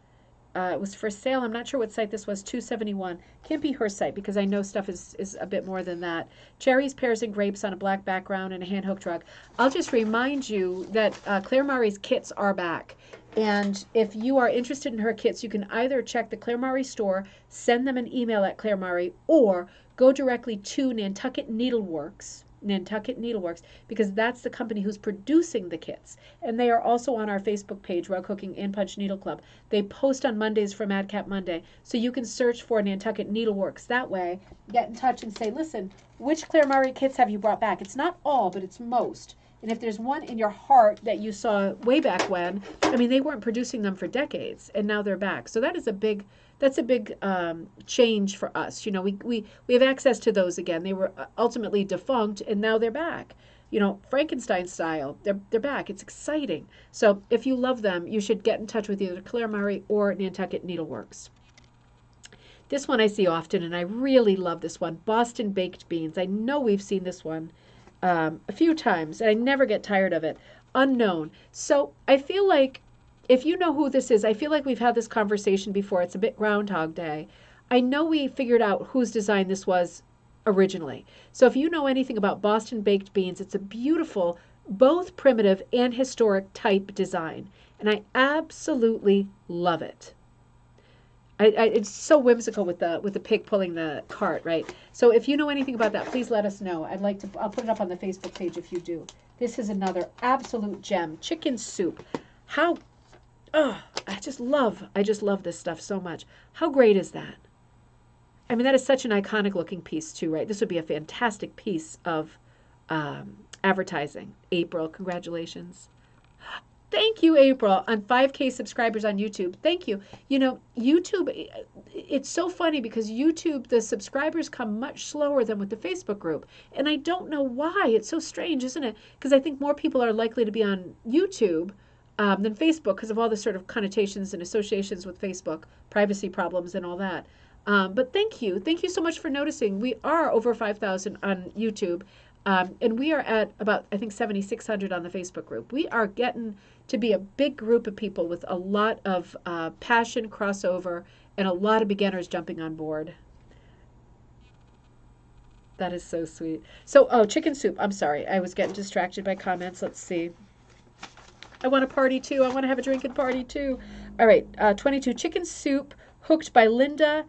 It was for sale. I'm not sure what site this was. $271. Can't be her site because I know stuff is a bit more than that. Cherries, pears, and grapes on a black background and a hand hook rug. I'll just remind you that Claire Murray's kits are back. And if you are interested in her kits, you can either check the Claire Murray store, send them an email at Claire Murray, or go directly to Nantucket Needleworks, because that's the company who's producing the kits. And they are also on our Facebook page, Rug Hooking and Punch Needle Club. They post on Mondays for Madcap Monday. So you can search for Nantucket Needleworks that way, get in touch and say, listen, which Claire Murray kits have you brought back? It's not all, but it's most. And if there's one in your heart that you saw way back when, I mean, they weren't producing them for decades, and now they're back. So that's a big change for us. You know, we have access to those again. They were ultimately defunct, and now they're back. You know, Frankenstein style, they're back. It's exciting. So if you love them, you should get in touch with either Claire Murray or Nantucket Needleworks. This one I see often, and I really love this one, Boston Baked Beans. I know we've seen this one a few times, and I never get tired of it. Unknown. So I feel like if you know who this is, I feel like we've had this conversation before. It's a bit Groundhog Day. I know we figured out whose design this was originally. So if you know anything about Boston Baked Beans, it's a beautiful, both primitive and historic type design. And I absolutely love it. It's so whimsical with the pig pulling the cart, right? So if you know anything about that, please let us know. I'll put it up on the Facebook page if you do. This is another absolute gem. Chicken soup. I just love this stuff so much. How great is that? I mean, that is such an iconic looking piece too, right? This would be a fantastic piece of advertising. April, congratulations. Thank you, April, on 5K subscribers on YouTube. Thank you. You know, YouTube, it's so funny because YouTube, the subscribers come much slower than with the Facebook group. And I don't know why. It's so strange, isn't it? Because I think more people are likely to be on YouTube than Facebook because of all the sort of connotations and associations with Facebook, privacy problems and all that. But thank you. Thank you so much for noticing. We are over 5,000 on YouTube. And we are at about, I think, 7,600 on the Facebook group. We are getting to be a big group of people with a lot of passion, crossover, and a lot of beginners jumping on board. That is so sweet. So, chicken soup. I'm sorry. I was getting distracted by comments. Let's see. I want a party too. I want to have a drinking party too. All right. 22. Chicken soup hooked by Linda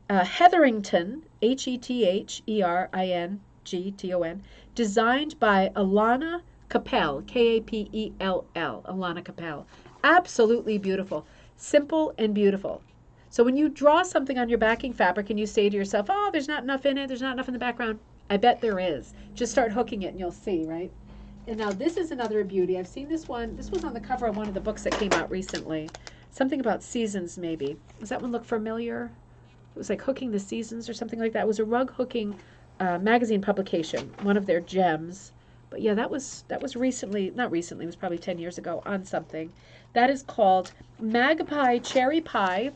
Hetherington, Hetherington, designed by Alana Capel, Kapell, Alana Capel. Absolutely beautiful. Simple and beautiful. So when you draw something on your backing fabric and you say to yourself, oh, there's not enough in it, there's not enough in the background, I bet there is. Just start hooking it and you'll see, right? And now this is another beauty. I've seen this one. This was on the cover of one of the books that came out recently. Something about seasons, maybe. Does that one look familiar? It was like Hooking the Seasons or something like that. It was a rug hooking magazine publication, one of their gems. But yeah, that was recently, not recently, it was probably 10 years ago on something. That is called Magpie Cherry Pie.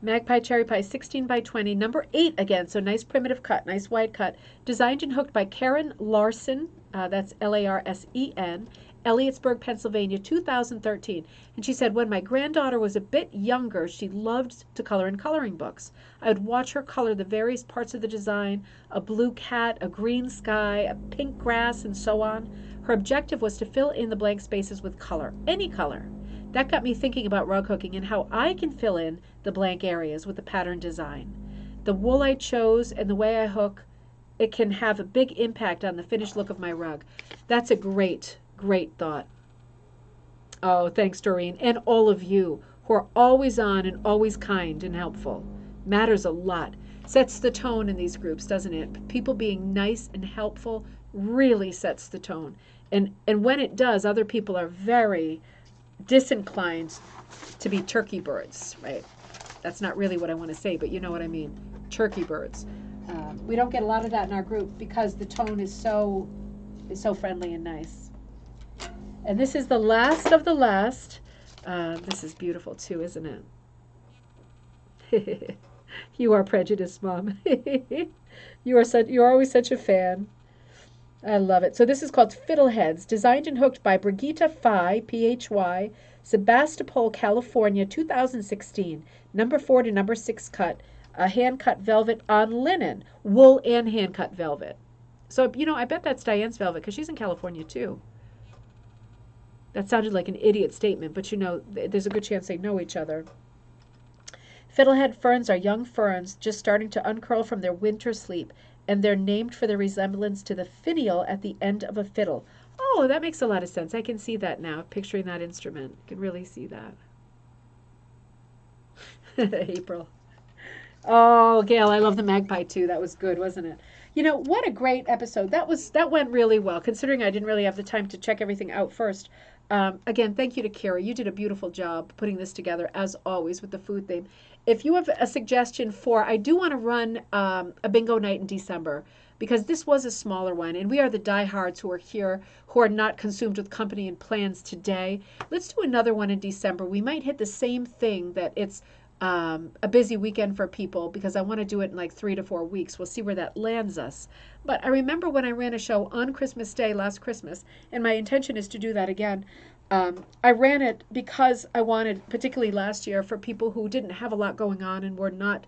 Magpie Cherry Pie 16 by 20, number 8 again, so nice primitive cut, nice wide cut. Designed and hooked by Karen Larson, that's Larsen, Elliotsburg, Pennsylvania, 2013. And she said, when my granddaughter was a bit younger, she loved to color in coloring books. I would watch her color the various parts of the design, a blue cat, a green sky, a pink grass, and so on. Her objective was to fill in the blank spaces with color, any color. That got me thinking about rug hooking and how I can fill in the blank areas with the pattern design. The wool I chose and the way I hook, it can have a big impact on the finished look of my rug. That's a great, great thought. Oh, thanks, Doreen. And all of you who are always on and always kind and helpful. Matters a lot. Sets the tone in these groups, doesn't it? People being nice and helpful really sets the tone. And when it does, other people are very disinclined to be turkey birds, right? That's not really what I want to say, but you know what I mean. Turkey birds. We don't get a lot of that in our group because the tone is so friendly and nice. And this is the last of the last. This is beautiful too, isn't it? You are prejudiced, Mom. You're always such a fan. I love it. So this is called Fiddleheads, designed and hooked by Brigitte Phy, Phy, Sebastopol, California, 2016. Number 4 to number 6 cut, hand-cut velvet on linen, wool and hand-cut velvet. So, you know, I bet that's Diane's velvet because she's in California too. That sounded like an idiot statement, but you know, there's a good chance they know each other. Fiddlehead ferns are young ferns just starting to uncurl from their winter sleep, and they're named for their resemblance to the finial at the end of a fiddle. Oh, that makes a lot of sense. I can see that now, picturing that instrument. I can really see that. April. Oh, Gail, I love the magpie too. That was good, wasn't it? You know, what a great episode. That went really well, considering I didn't really have the time to check everything out first. Again, thank you to Kara. You did a beautiful job putting this together, as always, with the food theme. If you have a suggestion for, I do want to run a bingo night in December, because this was a smaller one, and we are the diehards who are here, who are not consumed with company and plans today. Let's do another one in December. We might hit the same thing, that it's a busy weekend for people, because I want to do it in like 3 to 4 weeks. We'll see where that lands us. But I remember when I ran a show on Christmas Day last Christmas, and my intention is to do that again. I ran it because I wanted, particularly last year, for people who didn't have a lot going on and were not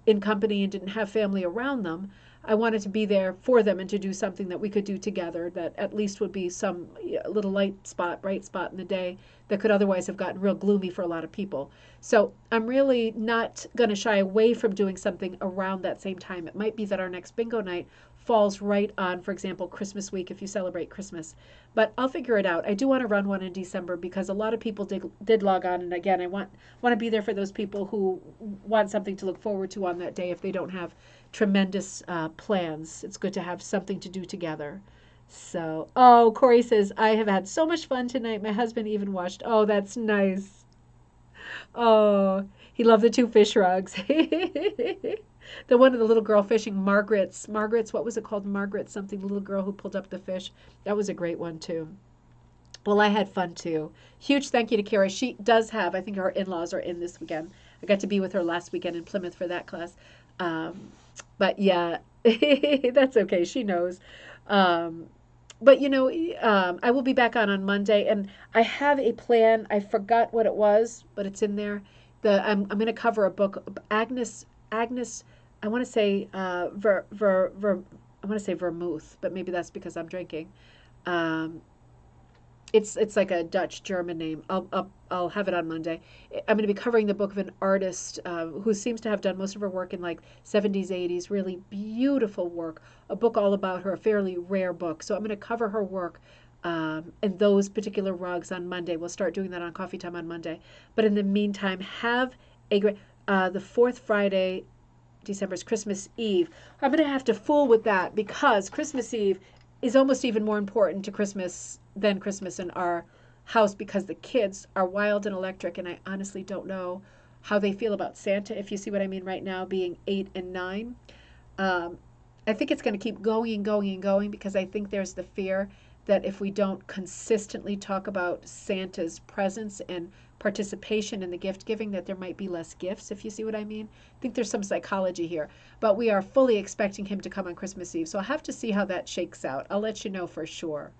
in company and didn't have family around them. I wanted to be there for them and to do something that we could do together that at least would be some little light spot, bright spot in the day that could otherwise have gotten real gloomy for a lot of people. So I'm really not going to shy away from doing something around that same time. It might be that our next bingo night falls right on, for example, Christmas week if you celebrate Christmas. But I'll figure it out. I do want to run one in December because a lot of people did log on. And again, I want to be there for those people who want something to look forward to on that day if they don't have tremendous plans. It's good to have something to do together. So, oh, Corey says, I have had so much fun tonight. My husband even watched. Oh, that's nice. Oh, he loved the 2 fish rugs. The one of the little girl fishing, Margaret's, what was it called? Margaret something, the little girl who pulled up the fish. That was a great one too. Well, I had fun too. Huge thank you to Kara. She does have, I think her in-laws are in this weekend. I got to be with her last weekend in Plymouth for that class. But yeah, that's okay. She knows. But you know, I will be back on Monday, and I have a plan. I forgot what it was, but it's in there. I'm going to cover a book, Agnes. I want to say I want to say vermouth, but maybe that's because I'm drinking. It's like a Dutch German name. I'll have it on Monday. I'm going to be covering the book of an artist who seems to have done most of her work in like 70s, 80s, really beautiful work. A book all about her, a fairly rare book. So I'm going to cover her work and those particular rugs on Monday. We'll start doing that on Coffee Time on Monday. But in the meantime, have a great the fourth Friday. December's Christmas Eve. I'm going to have to fool with that because Christmas Eve is almost even more important to Christmas than Christmas in our house because the kids are wild and electric, and I honestly don't know how they feel about Santa, if you see what I mean right now, being 8 and 9. Um, I think it's going to keep going and going and going because I think there's the fear that if we don't consistently talk about Santa's presence and participation in the gift giving, that there might be less gifts, if you see what I mean. I think there's some psychology here. But we are fully expecting him to come on Christmas Eve. So I'll have to see how that shakes out. I'll let you know for sure.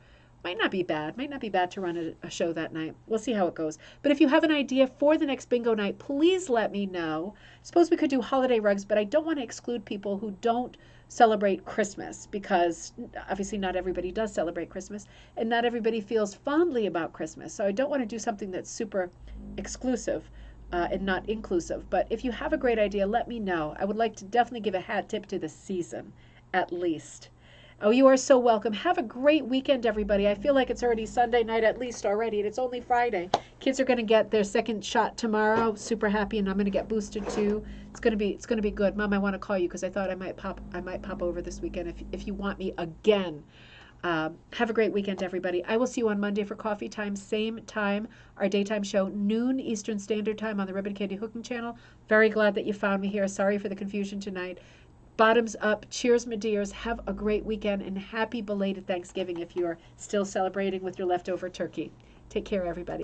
Might not be bad. Might not be bad to run a show that night. We'll see how it goes. But if you have an idea for the next bingo night, please let me know. Suppose we could do holiday rugs, but I don't want to exclude people who don't celebrate Christmas because obviously not everybody does celebrate Christmas and not everybody feels fondly about Christmas. So I don't want to do something that's super exclusive and not inclusive. But if you have a great idea, let me know. I would like to definitely give a hat tip to the season, at least. Oh, you are so welcome. Have a great weekend, everybody. I feel like it's already Sunday night at least already, and it's only Friday. Kids are going to get their second shot tomorrow. Super happy, and I'm going to get boosted too. It's going to be good. Mom, I want to call you because I thought I might pop over this weekend if you want me again. Have a great weekend, everybody. I will see you on Monday for coffee time, same time, our daytime show, noon Eastern Standard Time on the Ribbon Candy Hooking Channel. Very glad that you found me here. Sorry for the confusion tonight. Bottoms up. Cheers, my dears. Have a great weekend and happy belated Thanksgiving if you're still celebrating with your leftover turkey. Take care, everybody.